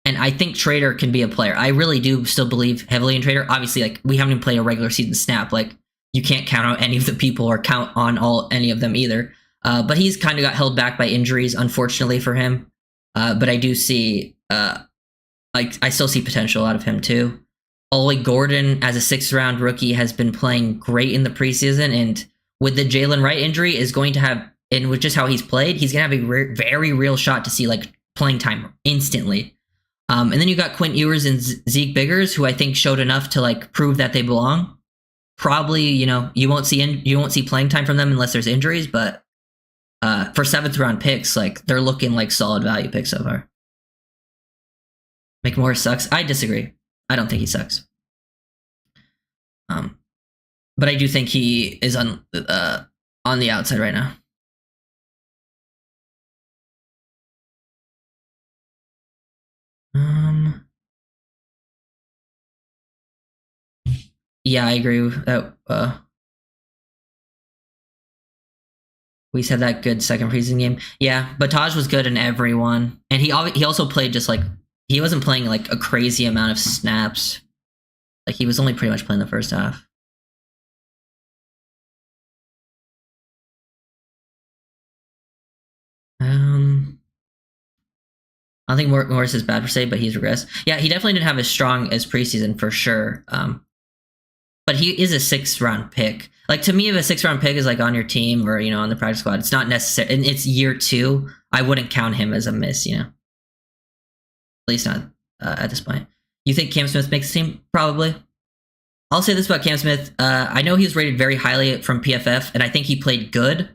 S1: And I think Trader can be a player. I really do still believe heavily in Trader. Obviously, like, we haven't even played a regular season snap. Like, you can't count out any of the people or count on any of them either. But he's kind of got held back by injuries, unfortunately for him. But I do see, I still see potential out of him too. Ollie Gordon, as a 6th-round rookie, has been playing great in the preseason, and with the Jalen Wright injury, is going to have, and with just how he's played, he's going to have a very real shot to see like playing time instantly. And then you got Quint Ewers and Zeke Biggers, who I think showed enough to like prove that they belong. Probably, you won't see playing time from them unless there's injuries, but for 7th-round picks, like, they're looking like solid value picks so far. McMorris sucks. I disagree. I don't think he sucks. But I do think he is on the outside right now. Yeah, I agree with that. We said that good second preseason game. Yeah, but Taj was good in every one, and he also played just like, he wasn't playing like a crazy amount of snaps. Like, he was only pretty much playing the first half. I don't think Morris is bad per se, but he's regressed. Yeah, he definitely didn't have as strong as preseason for sure. But he is a 6th-round pick. Like, to me, if a 6th-round pick is like on your team or, on the practice squad, it's not necessary. And it's year 2. I wouldn't count him as a miss, At least not at this point. You think Cam Smith makes the team? Probably. I'll say this about Cam Smith. I know he was rated very highly from PFF, and I think he played good.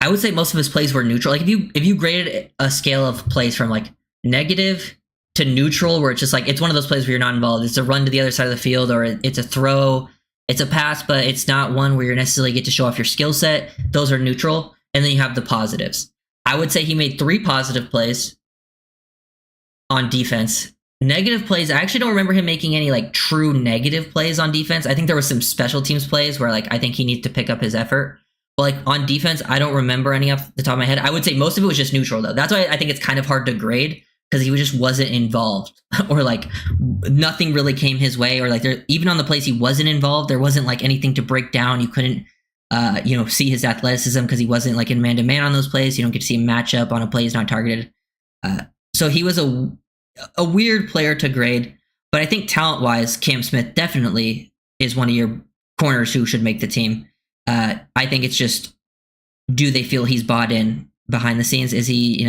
S1: I would say most of his plays were neutral. Like, if you graded a scale of plays from like negative to neutral, where it's just like, it's one of those plays where you're not involved. It's a run to the other side of the field, or it's a throw, it's a pass, but it's not one where you necessarily get to show off your skill set. Those are neutral. And then you have the positives. I would say he made 3 positive plays on defense. Negative plays, I actually don't remember him making any like true negative plays on defense. I think there was some special teams plays where like I think he needs to pick up his effort. But like on defense, I don't remember any off the top of my head. I would say most of it was just neutral though. That's why I think it's kind of hard to grade, because he just wasn't involved or like nothing really came his way, or like even on the plays he wasn't involved, there wasn't like anything to break down. You couldn't see his athleticism because he wasn't like in man-to-man on those plays. You don't get to see him match up on a play he's not targeted. So he was a weird player to grade, but I think talent-wise, Cam Smith definitely is one of your corners who should make the team. I think it's just, do they feel he's bought in behind the scenes? Is he,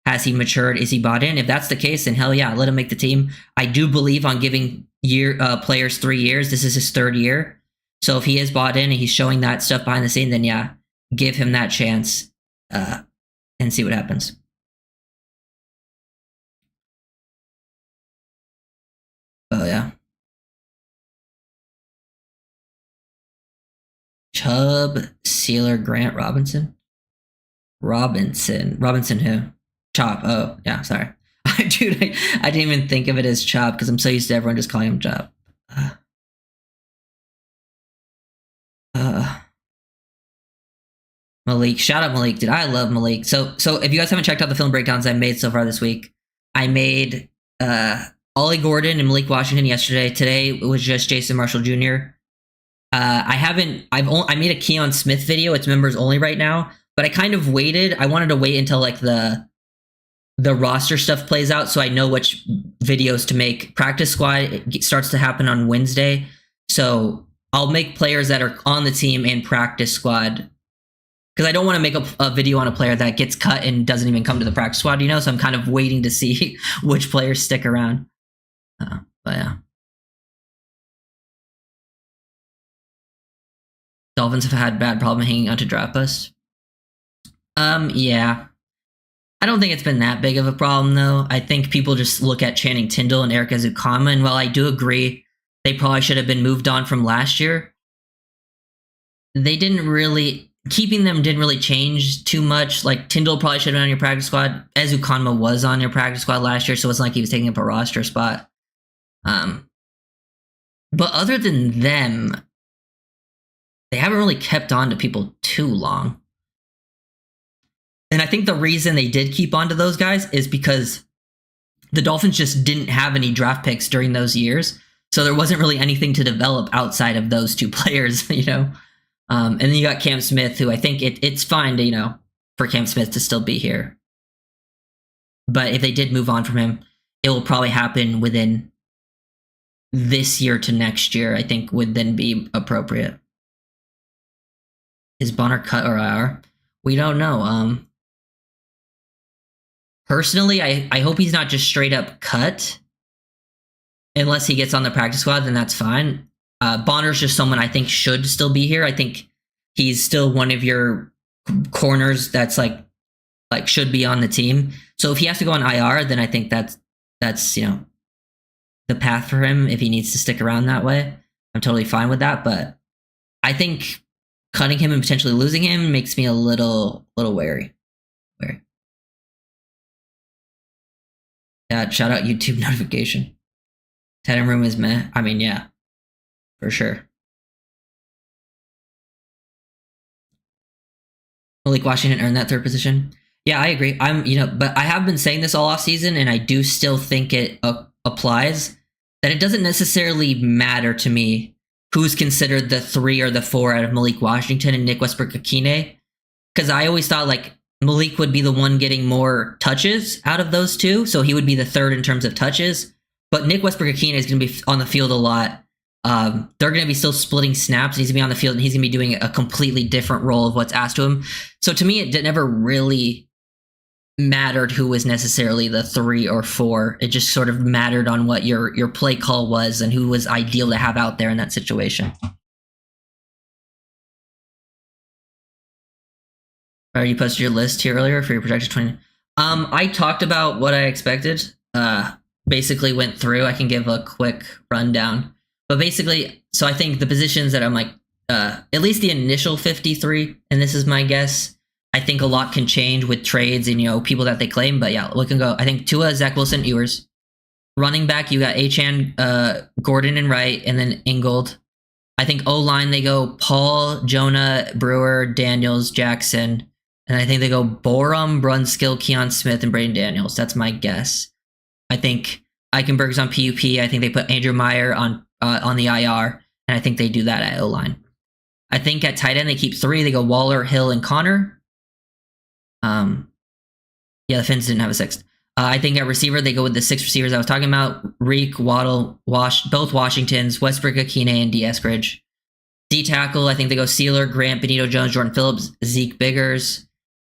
S1: has he matured? Is he bought in? If that's the case, then hell yeah, let him make the team. I do believe on giving players 3 years. This is his 3rd year. So if he is bought in and he's showing that stuff behind the scene, then yeah, give him that chance and see what happens. Oh yeah. Chubb, Sealer, Grant, Robinson who? Chop. Oh yeah, sorry. Dude, I didn't even think of it as Chop because I'm so used to everyone just calling him Chop. Malik, shout out Malik, dude. I love Malik. So if you guys haven't checked out the film breakdowns I made so far this week, I made Ollie Gordon and Malik Washington yesterday. Today it was just Jason Marshall Jr. I made a Keon Smith video. It's members only right now, but I kind of waited. I wanted to wait until like the roster stuff plays out so I know which videos to make. Practice squad starts to happen on Wednesday, so I'll make players that are on the team and practice squad, because I don't want to make a video on a player that gets cut and doesn't even come to the practice squad, so I'm kind of waiting to see which players stick around. But yeah. Dolphins have had bad problem hanging on to draft us. Yeah. I don't think it's been that big of a problem, though. I think people just look at Channing Tindall and Eric Ezukama, and while I do agree they probably should have been moved on from last year, keeping them didn't really change too much. Like, Tindall probably should have been on your practice squad. Ezukama was on your practice squad last year, so it's not like he was taking up a roster spot. But other than them, they haven't really kept on to people too long. And I think the reason they did keep on to those guys is because the Dolphins just didn't have any draft picks during those years. So there wasn't really anything to develop outside of those two players, you know? And then you got Cam Smith, who I think it's fine to, you know, for Cam Smith to still be here. But if they did move on from him, it will probably happen within this year to next year, I think would then be appropriate. Is Bonner cut or IR? We don't know. Personally, I hope he's not just straight up cut. Unless he gets on the practice squad, then that's fine. Bonner's just someone I think should still be here. I think he's still one of your corners that's like should be on the team. So if he has to go on IR, then I think that's you know, the path for him if he needs to stick around that way. I'm totally fine with that, but I think cutting him and potentially losing him makes me a little wary. Yeah, shout out YouTube notification. Tight end room is meh. I mean, yeah, for sure. Malik Washington earned that third position. Yeah, I agree. But I have been saying this all off season, and I do still think it applies. That it doesn't necessarily matter to me who's considered the 3 or the 4 out of Malik Washington and Nick Westbrook-Ikhine, because I always thought like Malik would be the one getting more touches out of those two, so he would be the third in terms of touches. But Nick Westbrook-Ikhine is going to be on the field a lot. They're going to be still splitting snaps. He's going to be on the field, and he's going to be doing a completely different role of what's asked to him. So to me, it never really mattered who was necessarily the 3 or 4. It just sort of mattered on what your play call was and who was ideal to have out there in that situation. You posted your list here earlier for your projected 20. I talked about what I expected. Basically went through. I can give a quick rundown. But basically, so I think the positions that I'm like, at least the initial 53, and this is my guess, I think a lot can change with trades and, you know, people that they claim. But yeah, we can go. I think Tua, Zach Wilson, Ewers. Running back, you got Achane, Gordon and Wright, and then Ingold. I think O-line, they go Paul, Jonah, Brewer, Daniels, Jackson. And I think they go Borum, Brunskill, Keon Smith, and Braden Daniels. That's my guess. I think Eichenberg's on PUP. I think they put Andrew Meyer on the IR. And I think they do that at O-line. I think at tight end, they keep 3. They go Waller, Hill, and Connor. Yeah, the Finns didn't have a 6th. I think at receiver, they go with the 6 receivers I was talking about. Reek, Waddle, both Washingtons, Westbrook-Ikhine, and D. Eskridge. D tackle, I think they go Sealer, Grant, Benito Jones, Jordan Phillips, Zeke Biggers.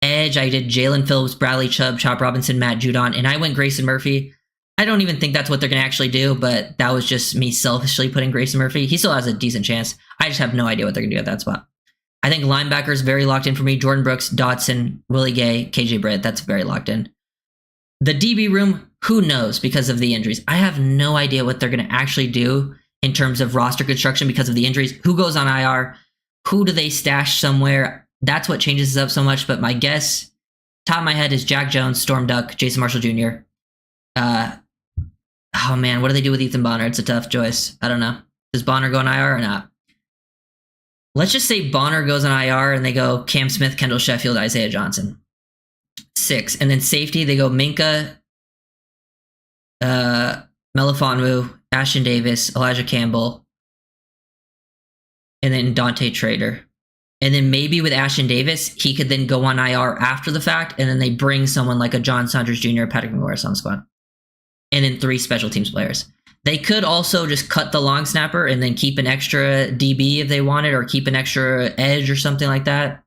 S1: Edge, I did Jalen Phillips, Bradley Chubb, Chop Robinson, Matt Judon, and I went Grayson Murphy. I don't even think that's what they're going to actually do, but that was just me selfishly putting Grayson Murphy. He still has a decent chance. I just have no idea what they're going to do at that spot. I think linebackers very locked in for me. Jordan Brooks, Dotson, Willie Gay, KJ Britt. That's very locked in. The DB room, who knows because of the injuries. I have no idea what they're going to actually do in terms of roster construction because of the injuries. Who goes on IR? Who do they stash somewhere? That's what changes it up so much. But my guess, top of my head, is Jack Jones, Storm Duck, Jason Marshall Jr. Oh man, what do they do with Ethan Bonner? It's a tough choice. I don't know. Does Bonner go on IR or not? Let's just say Bonner goes on IR and they go Cam Smith, Kendall Sheffield, Isaiah Johnson. 6. And then safety, they go Minka, Melifonwu, Ashton Davis, Elijah Campbell, and then Dante Trader. And then maybe with Ashton Davis, he could then go on IR after the fact, and then they bring someone like a John Saunders Jr., Patrick Morris on the squad. And then 3 special teams players. They could also just cut the long snapper and then keep an extra DB if they wanted, or keep an extra edge or something like that.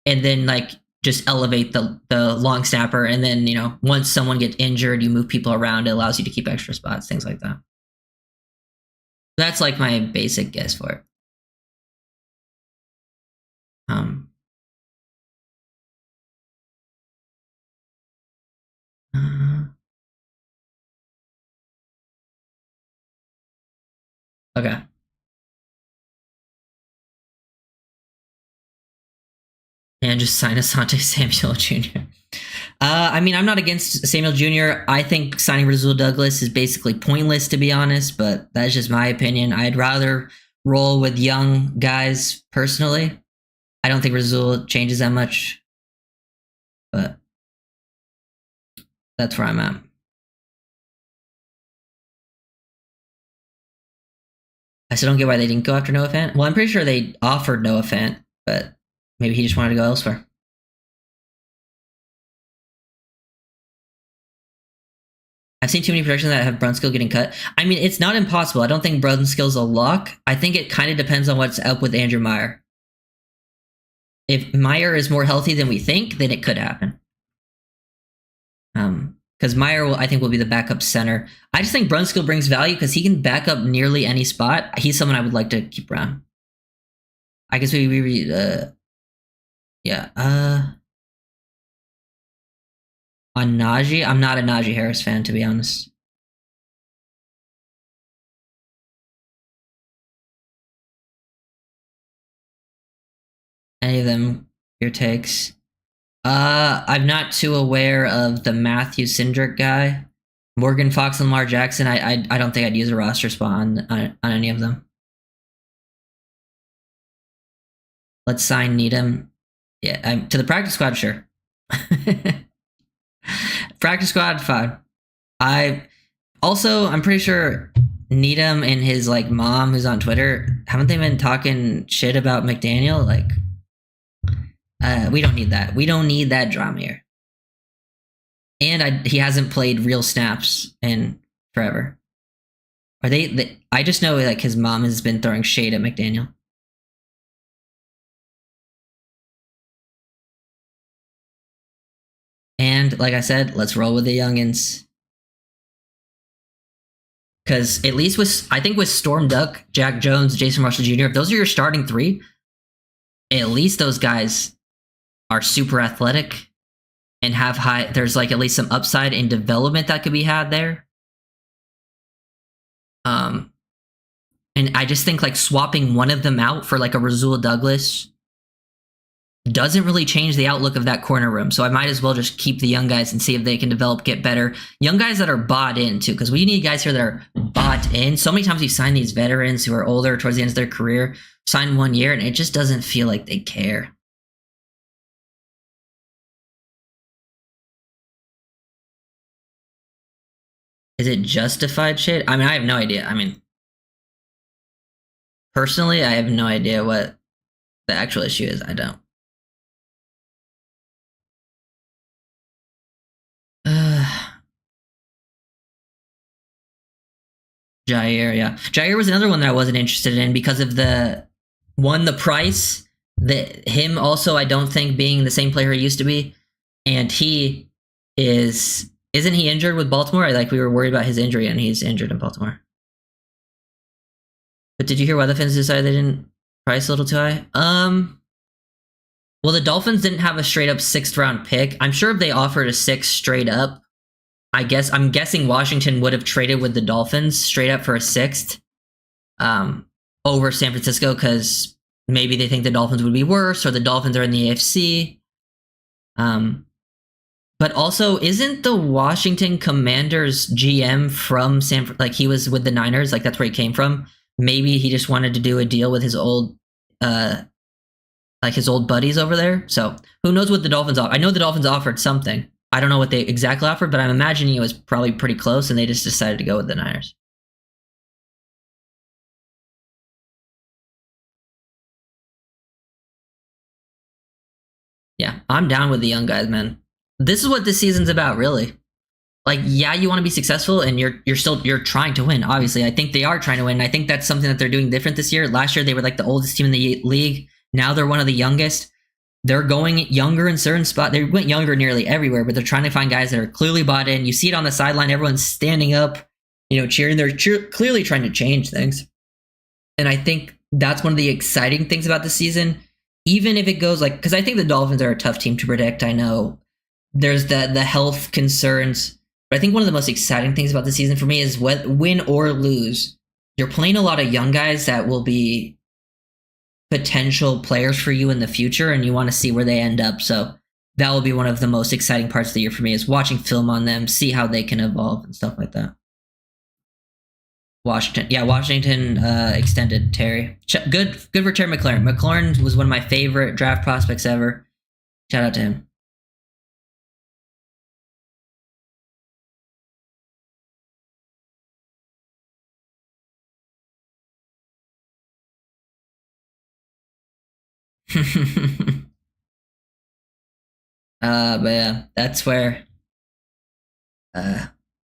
S1: And then like just elevate the long snapper. And then, you know, once someone gets injured, you move people around. It allows you to keep extra spots, things like that. That's like my basic guess for it. Okay. And just sign Asante Samuel Jr. I mean, I'm not against Samuel Jr. I think signing Rasul Douglas is basically pointless, to be honest, but that's just my opinion. I'd rather roll with young guys personally. I don't think Rasul changes that much. but that's where I'm at. I still don't get why they didn't go after Noah Fant. Well, I'm pretty sure they offered Noah Fant, but maybe he just wanted to go elsewhere. I've seen too many projections that have Brunskill getting cut. I mean, it's not impossible. I don't think Brunskill's a lock. I think it kind of depends on what's up with Andrew Meyer. If Meyer is more healthy than we think, then it could happen. Because Meyer, I think, will be the backup center. I just think Brunskill brings value because he can back up nearly any spot. He's someone I would like to keep around. I guess on Najee, I'm not a Najee Harris fan, to be honest. Any of them, your takes? I'm not too aware of the Matthew Cindric guy. Morgan Fox and Lamar Jackson, I don't think I'd use a roster spot on any of them. Let's sign Needham. Yeah, to the practice squad, sure. Practice squad, fine. I'm pretty sure Needham and his like mom, who's on Twitter, haven't they been talking shit about McDaniel? Like, we don't need that. We don't need that drama here. And he hasn't played real snaps in forever. Are they? I just know like his mom has been throwing shade at McDaniel. And like I said, let's roll with the youngins. Because at least I think with Storm Duck, Jack Jones, Jason Russell Jr., if those are your starting three, at least those guys are super athletic and have there's like at least some upside in development that could be had there. And I just think like swapping one of them out for like a Rasul Douglas doesn't really change the outlook of that corner room. So I might as well just keep the young guys and see if they can develop, get better. Young guys that are bought in too, because we need guys here that are bought in. So many times we sign these veterans who are older towards the end of their career, sign 1 year, and it just doesn't feel like they care. Is it justified shit? I mean, I have no idea. I mean, personally, I have no idea what the actual issue is. I don't. Jair, yeah. Jair was another one that I wasn't interested in because of the price, him also I don't think being the same player he used to be, and he isn't he injured with Baltimore? Like we were worried about his injury and he's injured in Baltimore. But did you hear why the Fins decided they didn't price a little too high? Well, the Dolphins didn't have a straight up 6th round pick. I'm sure if they offered a 6 straight up, I'm guessing Washington would have traded with the Dolphins straight up for a 6th over San Francisco because maybe they think the Dolphins would be worse or the Dolphins are in the AFC. But also, isn't the Washington Commanders GM from like he was with the Niners? Like that's where he came from. Maybe he just wanted to do a deal with his old buddies over there. So who knows what the Dolphins offered? I know the Dolphins offered something. I don't know what they exactly offered, but I'm imagining it was probably pretty close, and they just decided to go with the Niners. Yeah, I'm down with the young guys, man. This is what this season's about, really. Like, yeah, you want to be successful, and you're trying to win. Obviously, I think they are trying to win. I think that's something that they're doing different this year. Last year, they were like the oldest team in the league. Now they're one of the youngest. They're going younger in certain spots. They went younger nearly everywhere, but they're trying to find guys that are clearly bought in. You see it on the sideline. Everyone's standing up, cheering. They're clearly trying to change things. And I think that's one of the exciting things about the season. Even if it goes because I think the Dolphins are a tough team to predict. I know there's the health concerns. But I think one of the most exciting things about the season for me is win or lose, you're playing a lot of young guys that will be potential players for you in the future, and you want to see where they end up. So that will be one of the most exciting parts of the year for me is watching film on them, see how they can evolve and stuff like that. Washington extended Terry. Good for Terry McLaurin. McLaurin was one of my favorite draft prospects ever. Shout out to him. But yeah, that's where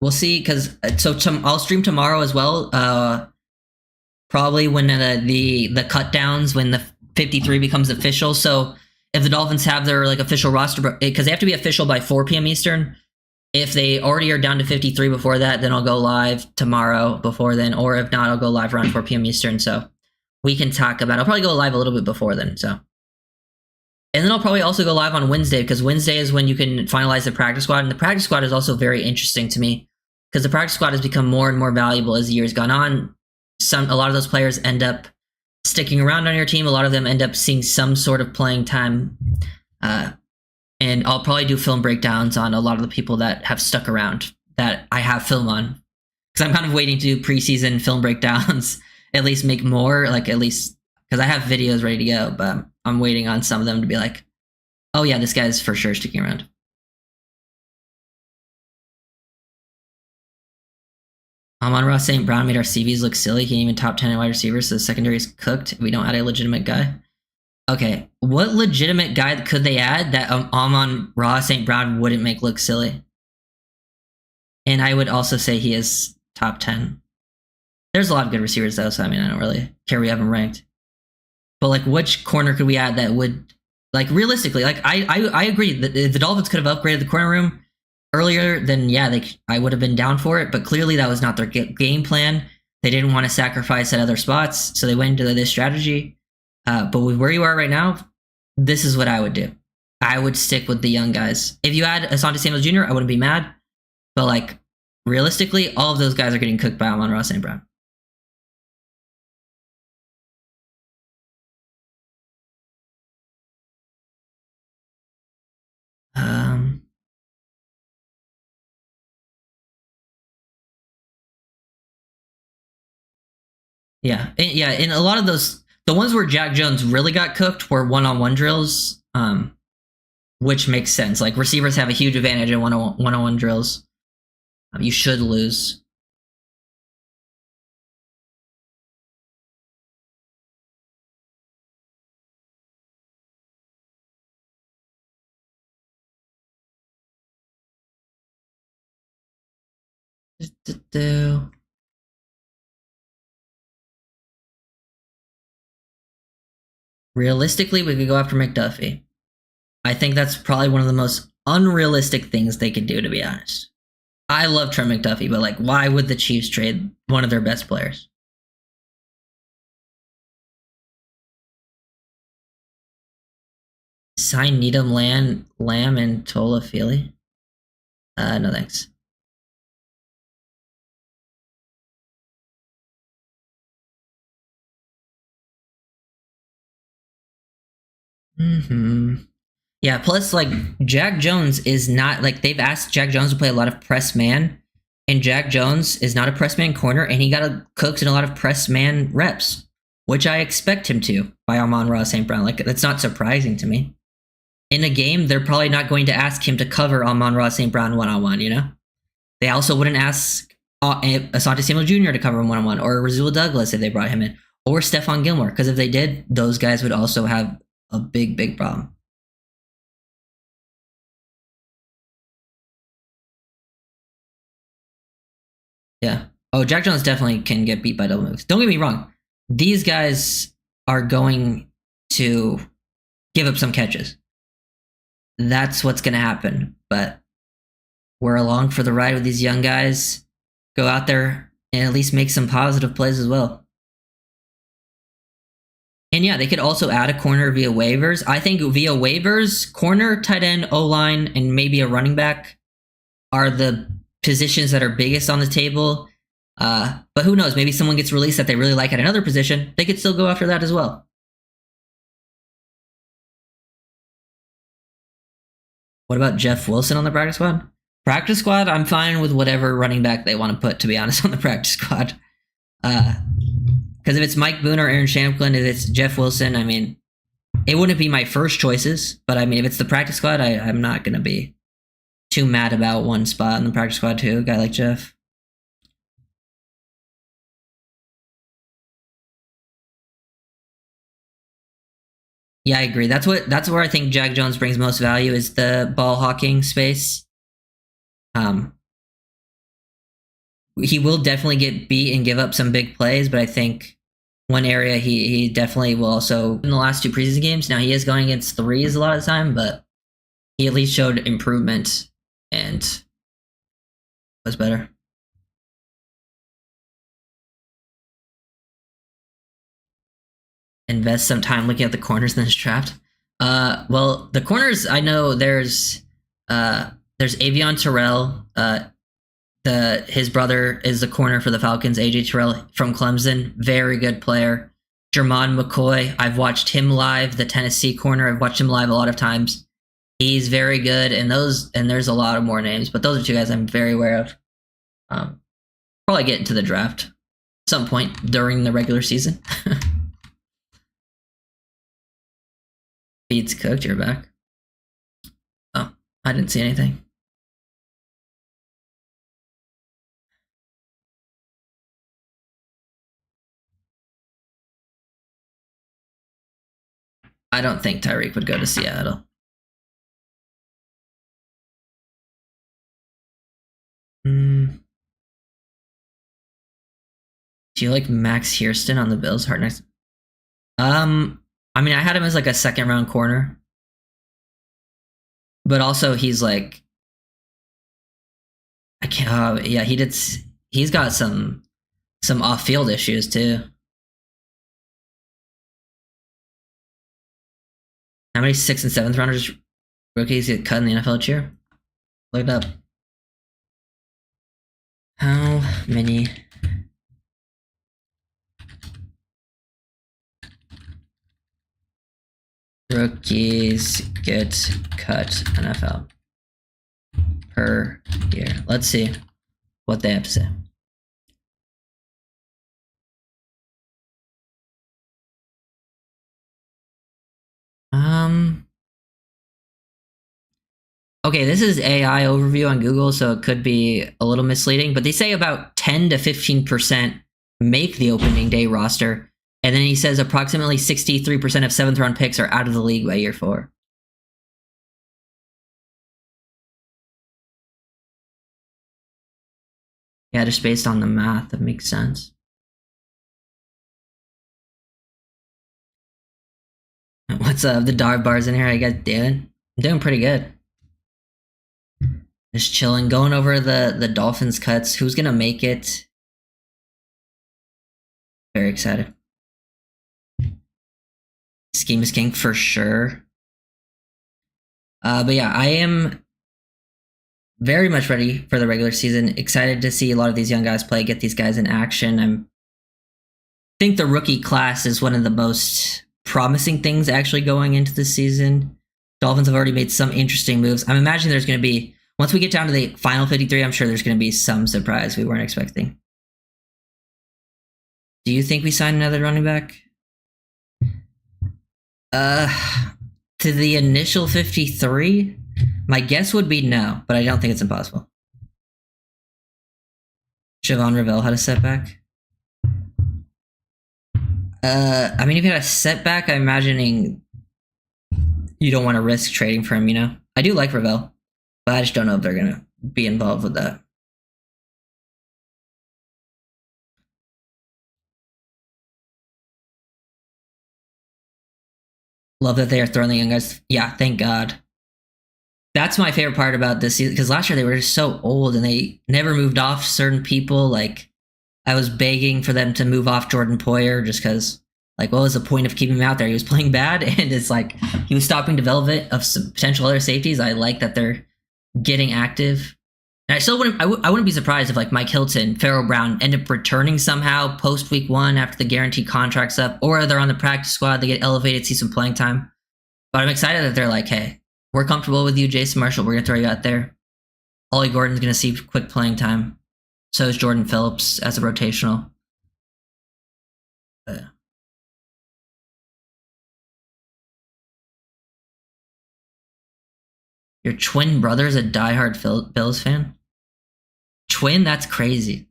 S1: we'll see. Because I'll stream tomorrow as well. Probably when the cut downs, when the 53 becomes official. So if the Dolphins have their like official roster, because they have to be official by 4 p.m. Eastern. If they already are down to 53 before that, then I'll go live tomorrow before then, or if not, I'll go live around 4 p.m. Eastern. So we can talk about it. I'll probably go live a little bit before then. So, and then I'll probably also go live on Wednesday, because Wednesday is when you can finalize the practice squad, and the practice squad is also very interesting to me because the practice squad has become more and more valuable as the years gone on. A lot of those players end up sticking around on your team. A lot of them end up seeing some sort of playing time. And I'll probably do film breakdowns on a lot of the people that have stuck around that I have film on. Because I'm kind of waiting to do preseason film breakdowns, at least make more, like at least, because I have videos ready to go, but I'm waiting on some of them to be like, oh yeah, this guy's for sure sticking around. Amon-Ra St. Brown made our CVs look silly. He ain't even top 10 in wide receivers, so the secondary is cooked. We don't add a legitimate guy. Okay, what legitimate guy could they add that Amon-Ra St. Brown wouldn't make look silly? And I would also say he is top 10. There's a lot of good receivers though, so I mean, I don't really care we have him ranked. But like, which corner could we add that would, like, realistically, like, I agree that if the Dolphins could have upgraded the corner room earlier, then yeah, I would have been down for it. But clearly that was not their game plan. They didn't want to sacrifice at other spots, so they went into this strategy. But with where you are right now, this is what I would do. I would stick with the young guys. If you add Asante Samuel Jr., I wouldn't be mad. But like, realistically, all of those guys are getting cooked by Amon-Ra St. Brown. Yeah, and a lot of those, the ones where Jack Jones really got cooked were one-on-one drills, which makes sense. Like, receivers have a huge advantage in one-on-one drills. You should lose. Realistically, we could go after McDuffie. I think that's probably one of the most unrealistic things they could do, to be honest. I love Trent McDuffie, but like, why would the Chiefs trade one of their best players? Sign Needham, Lamb, and Tola Feely? No thanks. Yeah, plus like Jack Jones is not, like, they've asked Jack Jones to play a lot of press man, and Jack Jones is not a press man corner, and he got cooked in a lot of press man reps, which I expect him to by Amon-Ra St. Brown. Like, that's not surprising to me. In a game, they're probably not going to ask him to cover Amon-Ra St. Brown one-on-one, you know? They also wouldn't ask Asante Samuel Jr. to cover him one-on-one, or Rasul Douglas if they brought him in, or Stephon Gilmore, because if they did, those guys would also have a big, big problem. Yeah. Oh, Jack Jones definitely can get beat by double moves. Don't get me wrong. These guys are going to give up some catches. That's what's going to happen. But we're along for the ride with these young guys. Go out there and at least make some positive plays as well. And yeah, they could also add a corner via waivers. I think via waivers, corner, tight end, O-line, and maybe a running back are the positions that are biggest on the table. But who knows? Maybe someone gets released that they really like at another position. They could still go after that as well. What about Jeff Wilson on the practice squad? Practice squad, I'm fine with whatever running back they want to put, to be honest, on the practice squad. Because if it's Mike Boone or Aaron Shamplin, if it's Jeff Wilson, I mean, it wouldn't be my first choices. But I mean, if it's the practice squad, I'm not going to be too mad about one spot in the practice squad too, a guy like Jeff. Yeah, I agree. That's where I think Jack Jones brings most value is the ball hawking space. He will definitely get beat and give up some big plays, but I think one area he definitely will also in the last two preseason games. Now he is going against threes a lot of the time, but he at least showed improvement and was better. Invest some time looking at the corners in this draft. Well, the corners I know there's Avion Terrell. His brother is the corner for the Falcons. AJ Terrell from Clemson, very good player. Jermon McCoy, I've watched him live. The Tennessee corner, I've watched him live a lot of times. He's very good, and there's a lot of more names, but those are two guys I'm very aware of. Probably get into the draft at some point during the regular season. Feeds cooked, you're back. Oh, I didn't see anything. I don't think Tyreek would go to Seattle. Do you like Max Hairston on the Bills? Hard next. I mean, I had him as like a second round corner, but also he's like, I can't. Yeah, he did. He's got some off field issues too. How many 6th and 7th rounders rookies get cut in the NFL each year? Look it up. How many rookies get cut NFL per year? Let's see what they have to say. Okay, this is AI overview on Google, so it could be a little misleading, but they say about 10 to 15% make the opening day roster. And then he says approximately 63% of 7th round picks are out of the league by year 4. Yeah, just based on the math, that makes sense. What's up? The dog bars in here. How you guys doing? I'm doing pretty good. Just chilling, going over the Dolphins cuts. Who's gonna make it? Very excited. Scheme is king for sure. But yeah, I am very much ready for the regular season. Excited to see a lot of these young guys play, get these guys in action. I think the rookie class is one of the most promising things actually going into the season. Dolphins have already made some interesting moves. I'm imagining there's going to be, once we get down to the final 53, I'm sure there's going to be some surprise we weren't expecting. Do you think we sign another running back? To the initial 53, my guess would be no, but I don't think it's impossible. Javon Revel had a setback. I mean, if he had a setback, I'm imagining you don't want to risk trading for him, you know? I do like Revel, but I just don't know if they're going to be involved with that. Love that they are throwing the young guys. Yeah, thank God. That's my favorite part about this season, because last year they were just so old and they never moved off certain people. Like, I was begging for them to move off Jordan Poyer just because, like, what was the point of keeping him out there? He was playing bad, and it's like he was stopping development of some potential other safeties. I like that they're getting active. And I still wouldn't. I wouldn't be surprised if like Mike Hilton, Pharaoh Brown end up returning somehow post week 1 after the guaranteed contract's up, or they're on the practice squad. They get elevated, see some playing time. But I'm excited that they're like, hey, we're comfortable with you, Jason Marshall. We're gonna throw you out there. Ollie Gordon's gonna see quick playing time. So is Jordan Phillips as a rotational. Your twin brother's a diehard Bills fan? Twin? That's crazy.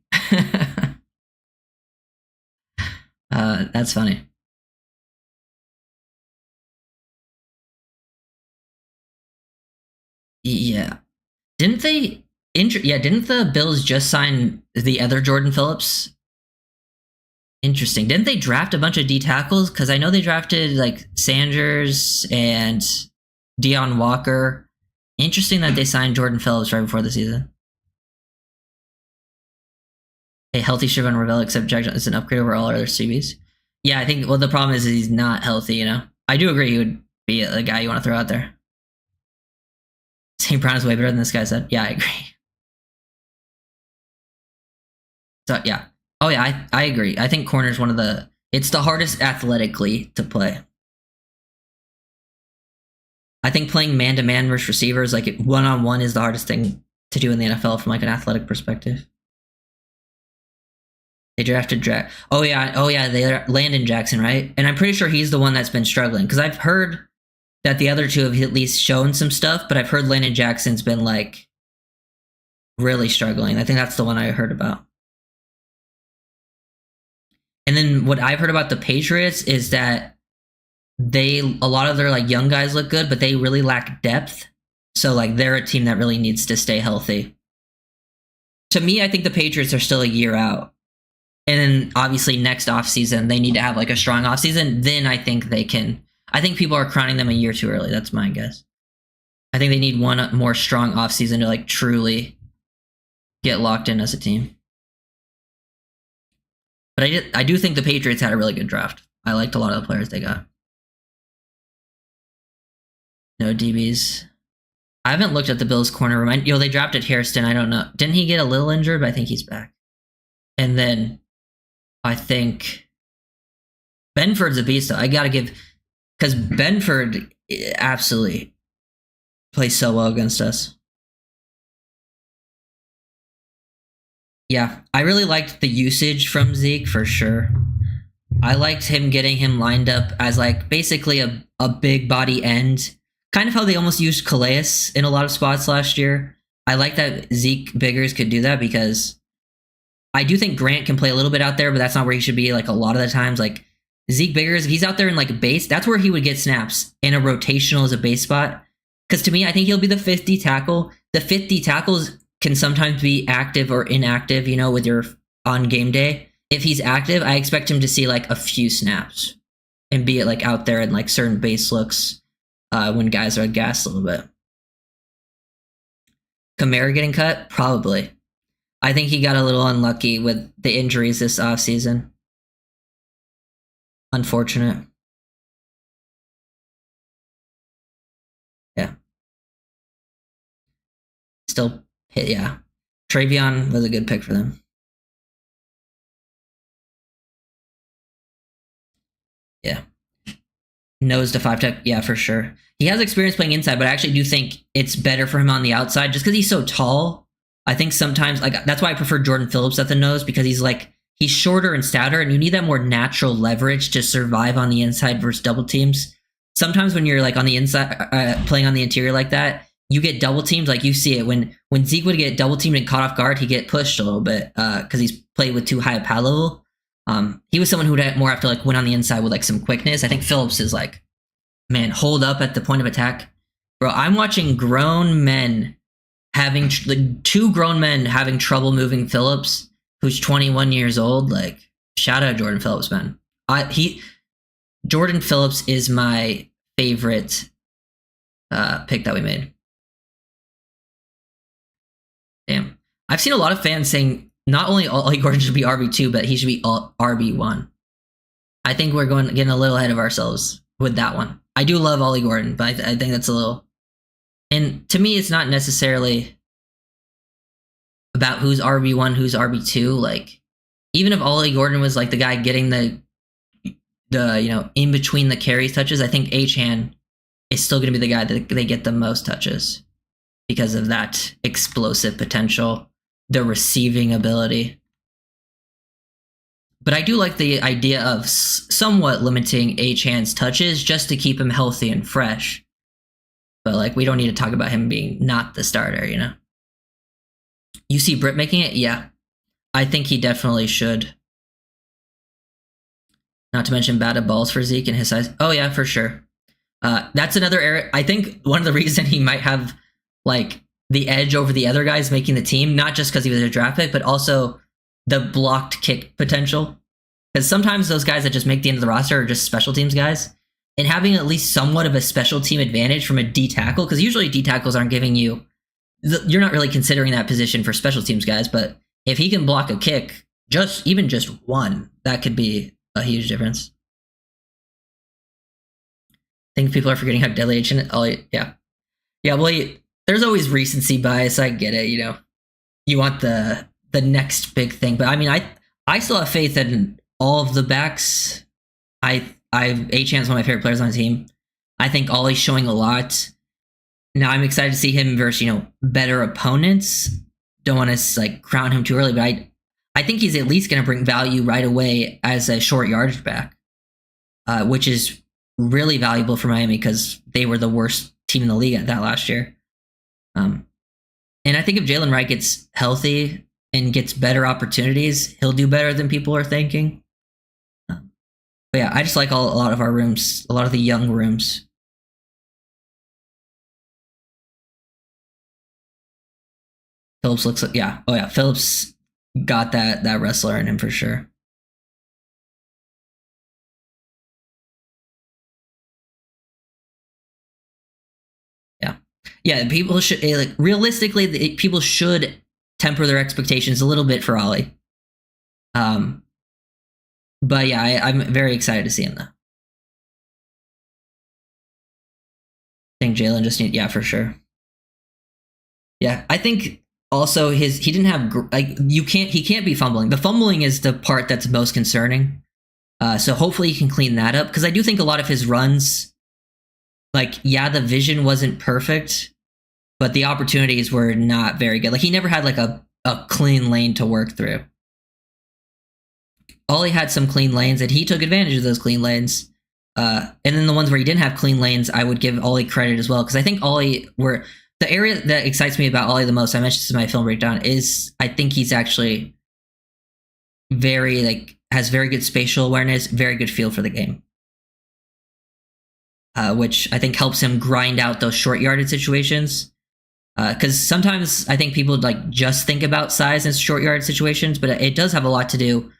S1: That's funny. Didn't they? Didn't the Bills just sign the other Jordan Phillips? Interesting. Didn't they draft a bunch of D tackles? Because I know they drafted like Sanders and Deion Walker. Interesting that they signed Jordan Phillips right before the season. A healthy Chevron Ravel, except Jack is an upgrade over all other CBs. Yeah, I think. Well, the problem is he's not healthy. You know, I do agree he would be a guy you want to throw out there. St. Brown is way better than this guy said. Yeah, I agree. So yeah. Oh yeah, I agree. I think corner is one of the. It's the hardest athletically to play. I think playing man-to-man versus receivers, like one-on-one, is the hardest thing to do in the NFL from like an athletic perspective. They drafted Oh yeah, they Landon Jackson, right? And I'm pretty sure he's the one that's been struggling because I've heard that the other two have at least shown some stuff, but I've heard Landon Jackson's been like really struggling. I think that's the one I heard about. And then what I've heard about the Patriots is that a lot of their like young guys look good, but they really lack depth. So like they're a team that really needs to stay healthy. To me, I think the Patriots are still a year out. And then obviously next offseason, they need to have like a strong offseason. Then I think they can. I think people are crowning them a year too early. That's my guess. I think they need one more strong offseason to like truly get locked in as a team. But I do think the Patriots had a really good draft. I liked a lot of the players they got. No DBs. I haven't looked at the Bills corner. They drafted Hairston. I don't know. Didn't he get a little injured? But I think he's back. And then I think Benford's a beast. I got to give, because Benford absolutely plays so well against us. Yeah, I really liked the usage from Zeke for sure. I liked getting him lined up as like basically a big body end. Kind of how they almost used Calais in a lot of spots last year. I like that Zeke Biggers could do that because I do think Grant can play a little bit out there, but that's not where he should be like a lot of the times. Like Zeke Biggers, if he's out there in like a base, that's where he would get snaps in a rotational as a base spot. Because to me, I think he'll be the 50 tackle. The 50 tackles can sometimes be active or inactive, with your on game day. If he's active, I expect him to see like a few snaps and be like out there in like certain base looks when guys are gassed a little bit. Kamara getting cut? Probably. I think he got a little unlucky with the injuries this offseason. Unfortunate. Yeah. Still, yeah. Travion was a good pick for them. Yeah. Nose to 5 tech. Yeah, for sure. He has experience playing inside, but I actually do think it's better for him on the outside just because he's so tall. I think sometimes, like, that's why I prefer Jordan Phillips at the nose, because he's shorter and stouter, and you need that more natural leverage to survive on the inside versus double teams. Sometimes when you're like on the inside, playing on the interior like that, you get double teamed. Like you see it when Zeke would get double teamed and caught off guard, he'd get pushed a little bit because he's played with too high a pad level. He was someone who would more have to like win on the inside with like some quickness. I think Phillips is like, man, hold up at the point of attack. Bro, I'm watching grown men having two grown men having trouble moving Phillips, who's 21 years old. Like, shout out Jordan Phillips, man. Jordan Phillips is my favorite pick that we made. Damn. I've seen a lot of fans saying not only Ollie Gordon should be RB2, but he should be RB1. I think we're getting a little ahead of ourselves with that one. I do love Ollie Gordon, but I think that's a little... And to me, it's not necessarily about who's RB1, who's RB2. Like, even if Ollie Gordon was like the guy getting the in between the carries touches, I think Achane is still going to be the guy that they get the most touches because of that explosive potential, the receiving ability. But I do like the idea of somewhat limiting Achane's touches just to keep him healthy and fresh. But like, we don't need to talk about him being not the starter, You see Britt making it? Yeah. I think he definitely should. Not to mention batted balls for Zeke and his size. Oh yeah, for sure. That's another area. I think one of the reasons he might have like the edge over the other guys making the team, not just because he was a draft pick, but also the blocked kick potential. Because sometimes those guys that just make the end of the roster are just special teams guys. And having at least somewhat of a special team advantage from a D tackle, because usually D tackles aren't giving you, you're not really considering that position for special teams guys, but if he can block a kick, even just one, that could be a huge difference. I think people are forgetting how deadly Agent. Oh, yeah. Yeah, well, there's always recency bias. I get it, You want the next big thing. But I mean, I still have faith in all of the backs. Achane's one of my favorite players on the team. I think Ollie's showing a lot. Now I'm excited to see him versus, better opponents. Don't want to crown him too early, but I think he's at least going to bring value right away as a short yardage back, which is really valuable for Miami because they were the worst team in the league at that last year. And I think if Jalen Wright gets healthy and gets better opportunities, he'll do better than people are thinking. But yeah, I just like a lot of our rooms, a lot of the young rooms. Phillips looks like, yeah. Oh yeah, Phillips got that wrestler in him for sure. Yeah, people should realistically, people should temper their expectations a little bit for Ollie. But yeah, I'm very excited to see him though. I think Jalen just for sure. Yeah, I think also he didn't have he can't be fumbling. The fumbling is the part that's most concerning. So hopefully he can clean that up because I do think a lot of his runs, the vision wasn't perfect, but the opportunities were not very good. He never had a clean lane to work through. Ollie had some clean lanes, and he took advantage of those clean lanes. And then the ones where he didn't have clean lanes, I would give Ollie credit as well, because I think Ollie the area that excites me about Ollie the most, I mentioned this in my film breakdown, is I think he's actually very has very good spatial awareness, very good feel for the game. Which I think helps him grind out those short yardage situations. Because sometimes I think people just think about size in short yard situations, but it does have a lot to do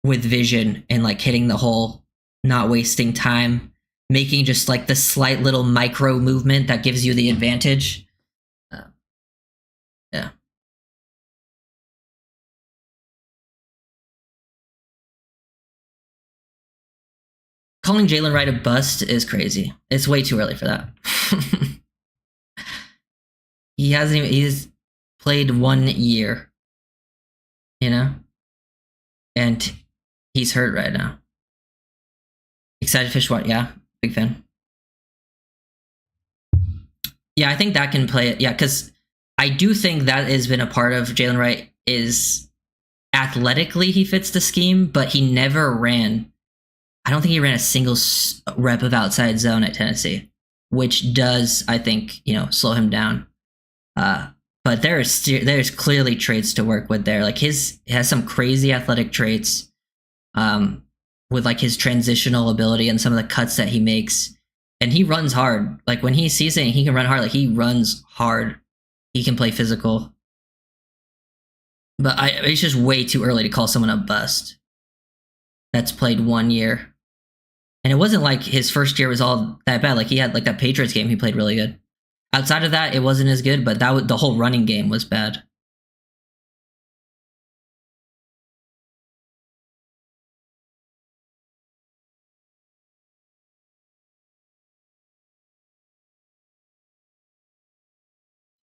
S1: with vision and hitting the hole, not wasting time, making just the slight little micro movement that gives you the advantage. Yeah. Calling Jalen Wright a bust is crazy. It's way too early for that. He's played 1 year, and he's hurt right now. Excited Fish what? Yeah, big fan. Yeah, I think that can play it. Yeah, because I do think that has been a part of Jalen Wright is athletically he fits the scheme, but he never ran. I don't think he ran a single rep of outside zone at Tennessee, which does, I think, slow him down. But there's clearly traits to work with there. He has some crazy athletic traits, with his transitional ability and some of the cuts that he makes, and he runs hard. When he sees it, he can run hard. He runs hard. He can play physical. But it's just way too early to call someone a bust that's played 1 year. And it wasn't his first year was all that bad. He had that Patriots game, he played really good. Outside of that, it wasn't as good, but the whole running game was bad.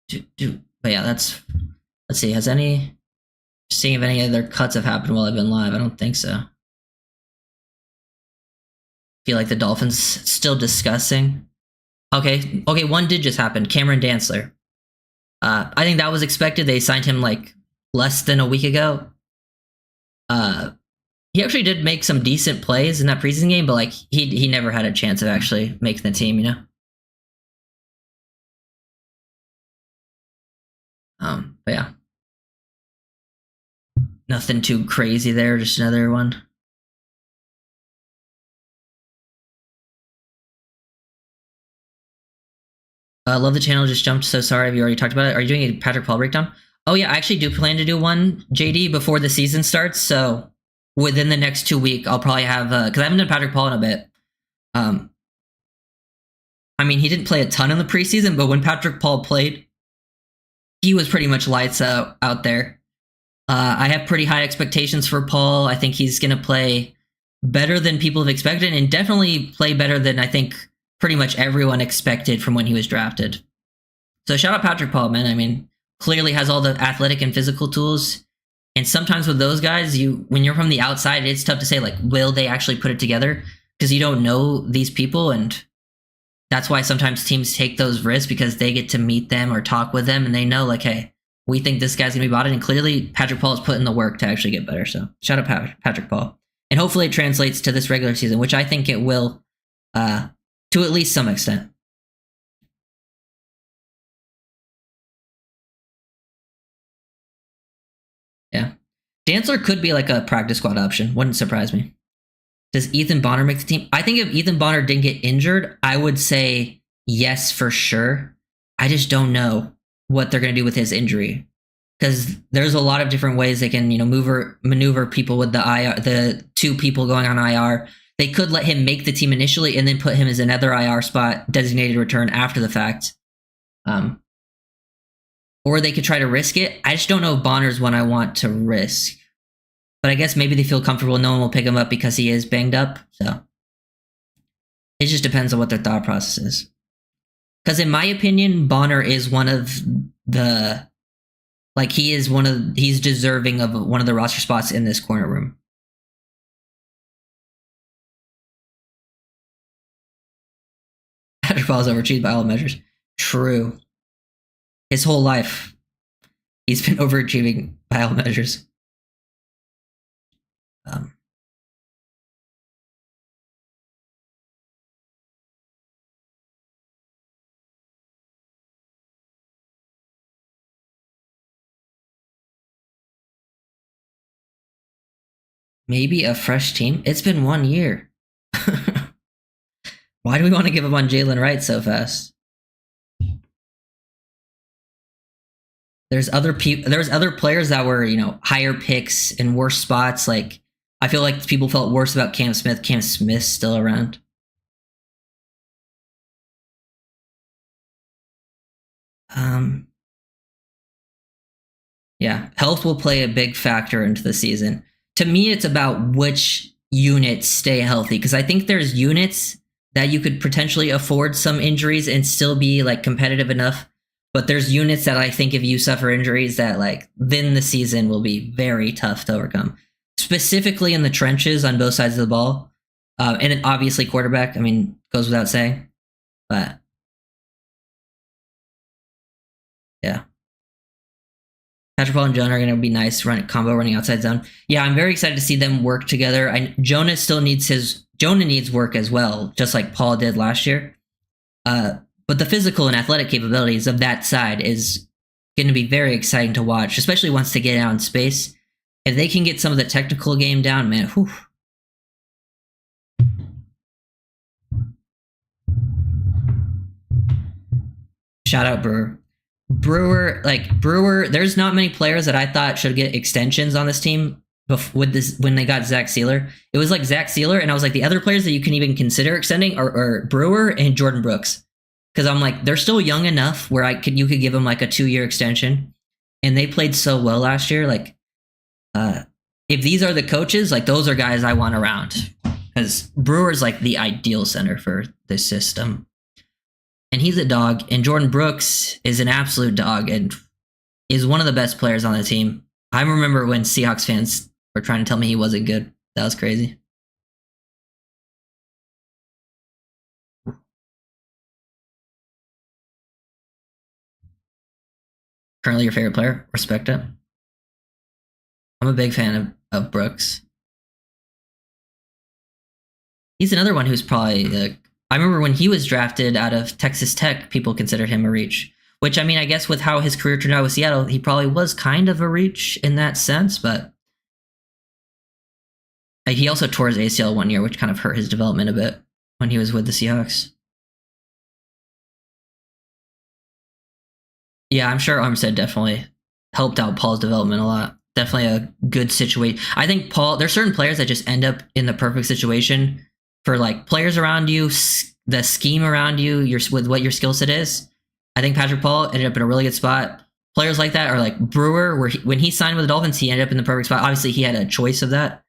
S1: But yeah, let's see. Seeing if any other cuts have happened while I've been live. I don't think so. Feel like the Dolphins still discussing. Okay, one did just happen. Cameron Dantzler. I think that was expected. They signed him less than a week ago. He actually did make some decent plays in that preseason game, but he never had a chance of actually making the team, But yeah. Nothing too crazy there, just another one. Love the channel just jumped. So sorry if you already talked about it. Are you doing a Patrick Paul breakdown? Oh yeah, I actually do plan to do one, JD, before the season starts. So within the next 2 weeks, I'll probably have because I haven't done Patrick Paul in a bit. I mean, he didn't play a ton in the preseason, but when Patrick Paul played, he was pretty much lights out there. I have pretty high expectations for Paul. I think he's going to play better than people have expected, and definitely play better than I think pretty much everyone expected from when he was drafted. So shout out Patrick Paul, man. I mean, clearly has all the athletic and physical tools. And sometimes with those guys, when you're from the outside, it's tough to say, like, will they actually put it together? Because you don't know these people, and that's why sometimes teams take those risks, because they get to meet them or talk with them, and they know, like, hey, we think this guy's going to be bought it. And clearly, Patrick Paul is putting the work to actually get better. So shout out Patrick Paul. And hopefully it translates to this regular season, which I think it will to at least some extent. Yeah. Dantzler could be like a practice squad option. Wouldn't surprise me. Does Ethan Bonner make the team? I think if Ethan Bonner didn't get injured, I would say yes for sure. I just don't know what they're going to do with his injury, because there's a lot of different ways they can, maneuver people with the 2 people going on IR. They could let him make the team initially and then put him as another IR spot, designated return after the fact. Or they could try to risk it. I just don't know if Bonner's one I want to risk. But I guess maybe they feel comfortable no one will pick him up because he is banged up. So it just depends on what their thought process is. Because in my opinion, Bonner is one of the, like, he's deserving of one of the roster spots in this corner room. Patrick Paul is overachieved by all measures. True. His whole life, he's been overachieving by all measures. Maybe a fresh team. It's been 1 year. Why do we want to give up on Jalen Wright so fast? There's other players that were, higher picks in worse spots. Like, I feel like people felt worse about Cam Smith. Cam Smith's still around. Yeah, health will play a big factor into the season. To me, it's about which units stay healthy, because I think there's units that you could potentially afford some injuries and still be like competitive enough. But there's units that I think if you suffer injuries that, like, then the season will be very tough to overcome, specifically in the trenches on both sides of the ball. And then obviously quarterback, I mean, goes without saying. But yeah. Patrick Paul and Jonah are going to be nice combo running outside zone. Yeah, I'm very excited to see them work together. Jonah needs work as well, just like Paul did last year. But the physical and athletic capabilities of that side is going to be very exciting to watch, especially once they get out in space. If they can get some of the technical game down, man, whew. Shout out Brewer. Brewer, there's not many players that I thought should get extensions on this team when they got Zach Sealer. It was like Zach Sealer, and I was like, the other players that you can even consider extending are Brewer and Jordan Brooks. Because I'm like, they're still young enough where you could give them like a 2-year extension, and they played so well last year. Like, if these are the coaches, like, those are guys I want around, because Brewer's like the ideal center for this system, and he's a dog. And Jordan Brooks is an absolute dog and is one of the best players on the team. I remember when Seahawks fans were trying to tell me he wasn't good. That was crazy. Currently your favorite player? Respect it. I'm a big fan of Brooks. He's another one who's probably I remember when he was drafted out of Texas Tech, people considered him a reach. Which, I mean, I guess with how his career turned out with Seattle, he probably was kind of a reach in that sense, but he also tore his ACL 1 year, which kind of hurt his development a bit when he was with the Seahawks. Yeah, I'm sure Armstead definitely helped out Paul's development a lot. Definitely a good situation. I think Paul, there's certain players that just end up in the perfect situation for like players around you, the scheme around you, with what your skill set is. I think Patrick Paul ended up in a really good spot. Players like that are like Brewer, where when he signed with the Dolphins, he ended up in the perfect spot. Obviously, he had a choice of that.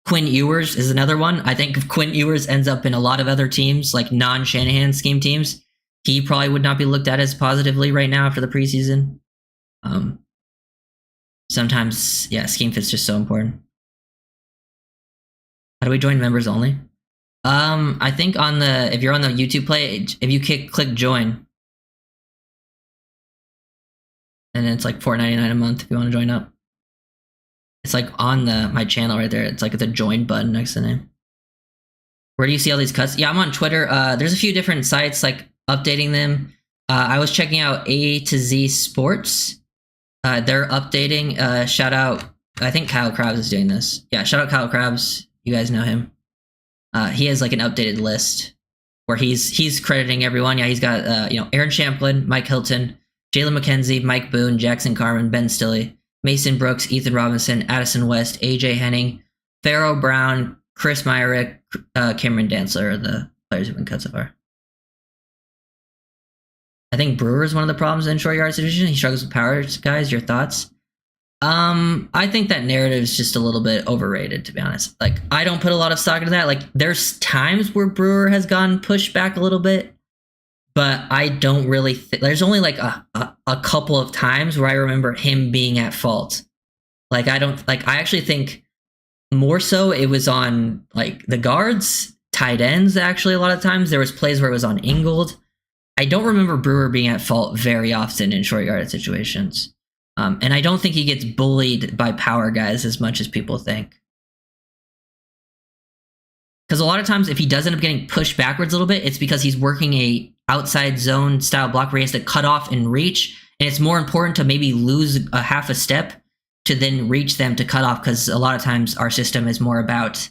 S1: Quinn Ewers is another one. I think if Quinn Ewers ends up in a lot of other teams, like non-Shanahan scheme teams, he probably would not be looked at as positively right now after the preseason. Sometimes, yeah, scheme fit's just so important. How do we join members only? I think if you're on the YouTube page, if you click join, and it's like $4.99 a month if you want to join up. It's like on my channel right there. It's like the join button next to the name. Where do you see all these cuts? Yeah, I'm on Twitter. There's a few different sites like updating them. I was checking out A to Z Sports. They're updating. Shout out. I think Kyle Krabs is doing this. Yeah, shout out Kyle Krabs. You guys know him. He has like an updated list where he's crediting everyone. Yeah, he's got Aaron Champlin, Mike Hilton, Jalen McKenzie, Mike Boone, Jackson Carman, Ben Stilley, Mason Brooks, Ethan Robinson, Addison West, AJ Henning, Pharaoh Brown, Chris Myrick, Cameron Dantzler are the players who've been cut so far. I think Brewer is one of the problems in short yardage division. He struggles with power. Guys, your thoughts? I think that narrative is just a little bit overrated, to be honest. Like, I don't put a lot of stock into that. Like, there's times where Brewer has gone pushed back a little bit, but I don't really there's only like a couple of times where I remember him being at fault. Like, I actually think more so it was on like the guards, tight ends. Actually, a lot of times there was plays where it was on Ingold. I don't remember Brewer being at fault very often in short yardage situations. And I don't think he gets bullied by power guys as much as people think. Because a lot of times if he does end up getting pushed backwards a little bit, it's because he's working a outside zone style block where he has to cut off and reach. And it's more important to maybe lose a half a step to then reach them to cut off, because a lot of times our system is more about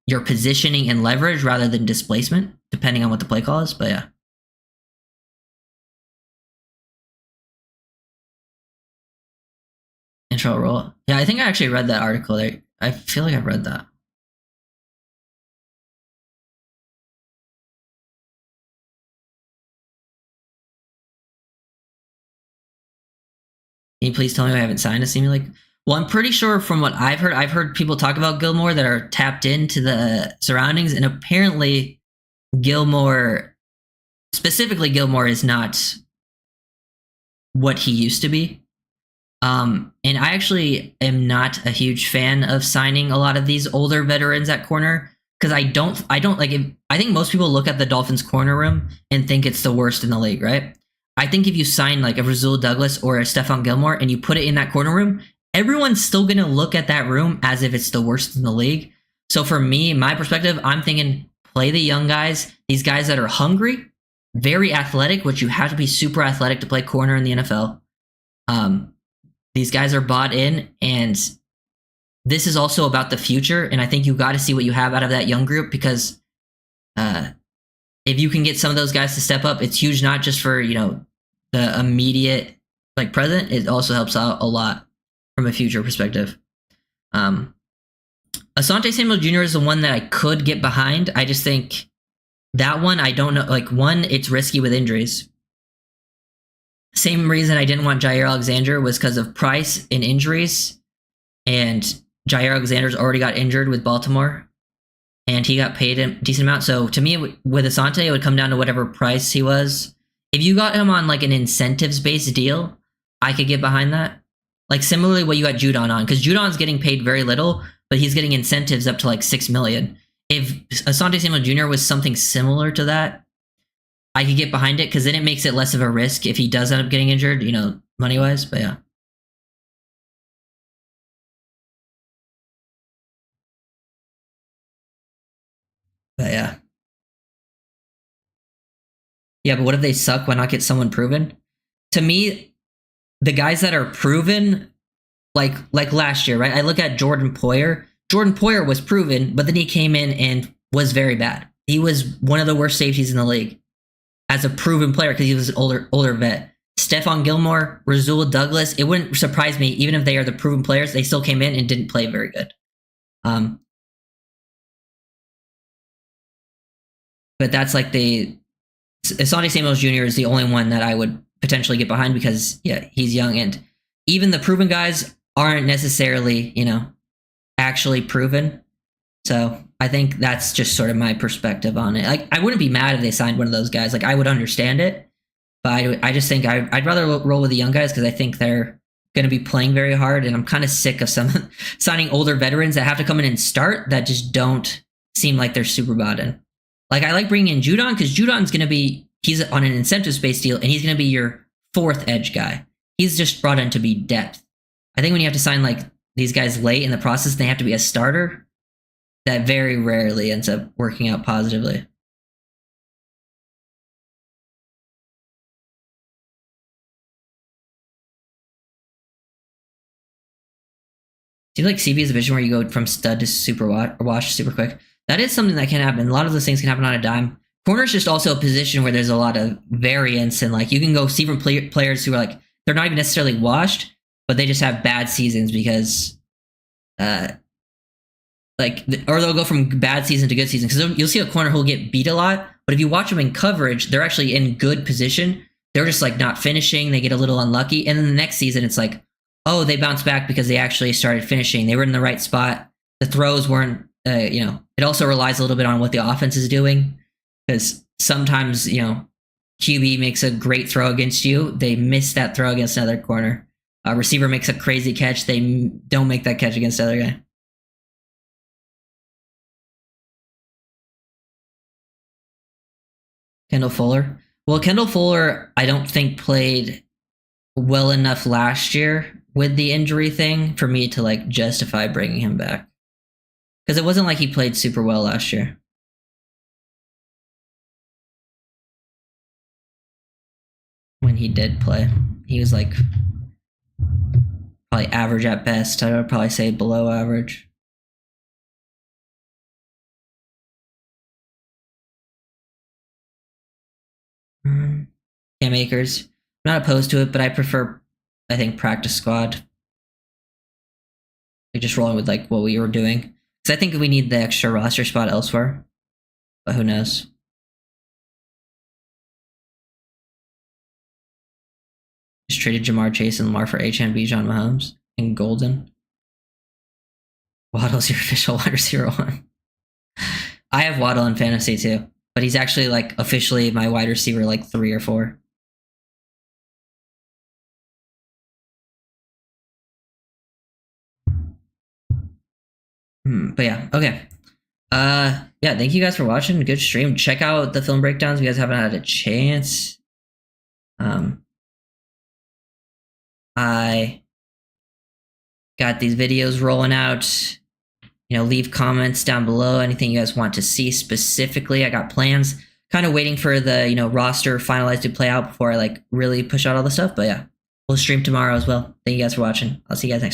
S1: your positioning and leverage rather than displacement, depending on what the play call is. But yeah. Intro roll. Yeah, I think I actually read that article there. I feel like I've read that. Can you please tell me I haven't signed a Simulate? Well, I'm pretty sure from what I've heard people talk about Gilmore that are tapped into the surroundings, and apparently specifically Gilmore is not what he used to be. And I actually am not a huge fan of signing a lot of these older veterans at corner, because I don't like it. I think most people look at the Dolphins corner room and think it's the worst in the league, right? I think if you sign like a Rasul Douglas or a Stephon Gilmore and you put it in that corner room, everyone's still going to look at that room as if it's the worst in the league. So for me, my perspective, I'm thinking play the young guys, these guys that are hungry, very athletic, which you have to be super athletic to play corner in the NFL. These guys are bought in, and this is also about the future. And I think you got to see what you have out of that young group, because if you can get some of those guys to step up, it's huge, not just for, the immediate like present. It also helps out a lot from a future perspective. Asante Samuel Jr. is the one that I could get behind. I just think that one, I don't know. Like, one, it's risky with injuries. Same reason I didn't want Jair Alexander was because of price and injuries. And Jair Alexander's already got injured with Baltimore, and he got paid a decent amount. So to me, with Asante, it would come down to whatever price he was. If you got him on like an incentives-based deal, I could get behind that. Like similarly what you got Judon on, because Judon's getting paid very little, but he's getting incentives up to like $6 million. If Asante Samuel Jr. was something similar to that, I could get behind it, because then it makes it less of a risk if he does end up getting injured, money-wise. But yeah. But yeah. Yeah, but what if they suck? Why not get someone proven? To me, the guys that are proven, like last year, right? I look at Jordan Poyer. Jordan Poyer was proven, but then he came in and was very bad. He was one of the worst safeties in the league. as a proven player because he was an older vet. Stephon Gilmore, Rasul Douglas, it wouldn't surprise me, even if they are the proven players, they still came in and didn't play very good. But that's like Asante Samuel Jr. is the only one that I would potentially get behind because, yeah, he's young. And even the proven guys aren't necessarily, actually proven. So I think that's just sort of my perspective on it. Like, I wouldn't be mad if they signed one of those guys. Like, I would understand it. But I just think I'd rather roll with the young guys because I think they're going to be playing very hard. And I'm kind of sick of some signing older veterans that have to come in and start that just don't seem like they're super bought in. Like, I like bringing in Judon because Judon's going to be, he's on an incentive-based deal, and he's going to be your fourth edge guy. He's just brought in to be depth. I think when you have to sign, like, these guys late in the process and they have to be a starter, that very rarely ends up working out positively. Do you like CB's vision where you go from stud to super wash super quick? That is something that can happen. A lot of those things can happen on a dime. Corner's just also a position where there's a lot of variance, and like you can go see from players who are like, they're not even necessarily washed, but they just have bad seasons because, or they'll go from bad season to good season. Because you'll see a corner who'll get beat a lot, but if you watch them in coverage, they're actually in good position. They're just like not finishing. They get a little unlucky, and then the next season it's like, oh, they bounced back because they actually started finishing. They were in the right spot. The throws weren't, it also relies a little bit on what the offense is doing. Because sometimes, QB makes a great throw against you. They miss that throw against another corner. A receiver makes a crazy catch. They don't make that catch against the other guy. Kendall Fuller. Well, Kendall Fuller, I don't think played well enough last year with the injury thing for me to like justify bringing him back. Because it wasn't like he played super well last year. When he did play, he was like probably average at best. I would probably say below average. Cam Akers, I'm not opposed to it, but I prefer, I think, practice squad. Like just rolling with like what we were doing, because I think we need the extra roster spot elsewhere. But who knows? Just traded Jamar Chase and Lamar for H&B Bijan Mahomes and Golden. Waddle's your official wide receiver one. I have Waddle in fantasy too, but he's actually like officially my wide receiver like 3 or 4. But yeah, okay. Yeah, thank you guys for watching. Good stream. Check out the film breakdowns if you guys haven't had a chance. I got these videos rolling out. Leave comments down below. Anything you guys want to see specifically. I got plans. Kind of waiting for the, roster finalized to play out before I like really push out all the stuff. But yeah, we'll stream tomorrow as well. Thank you guys for watching. I'll see you guys next time.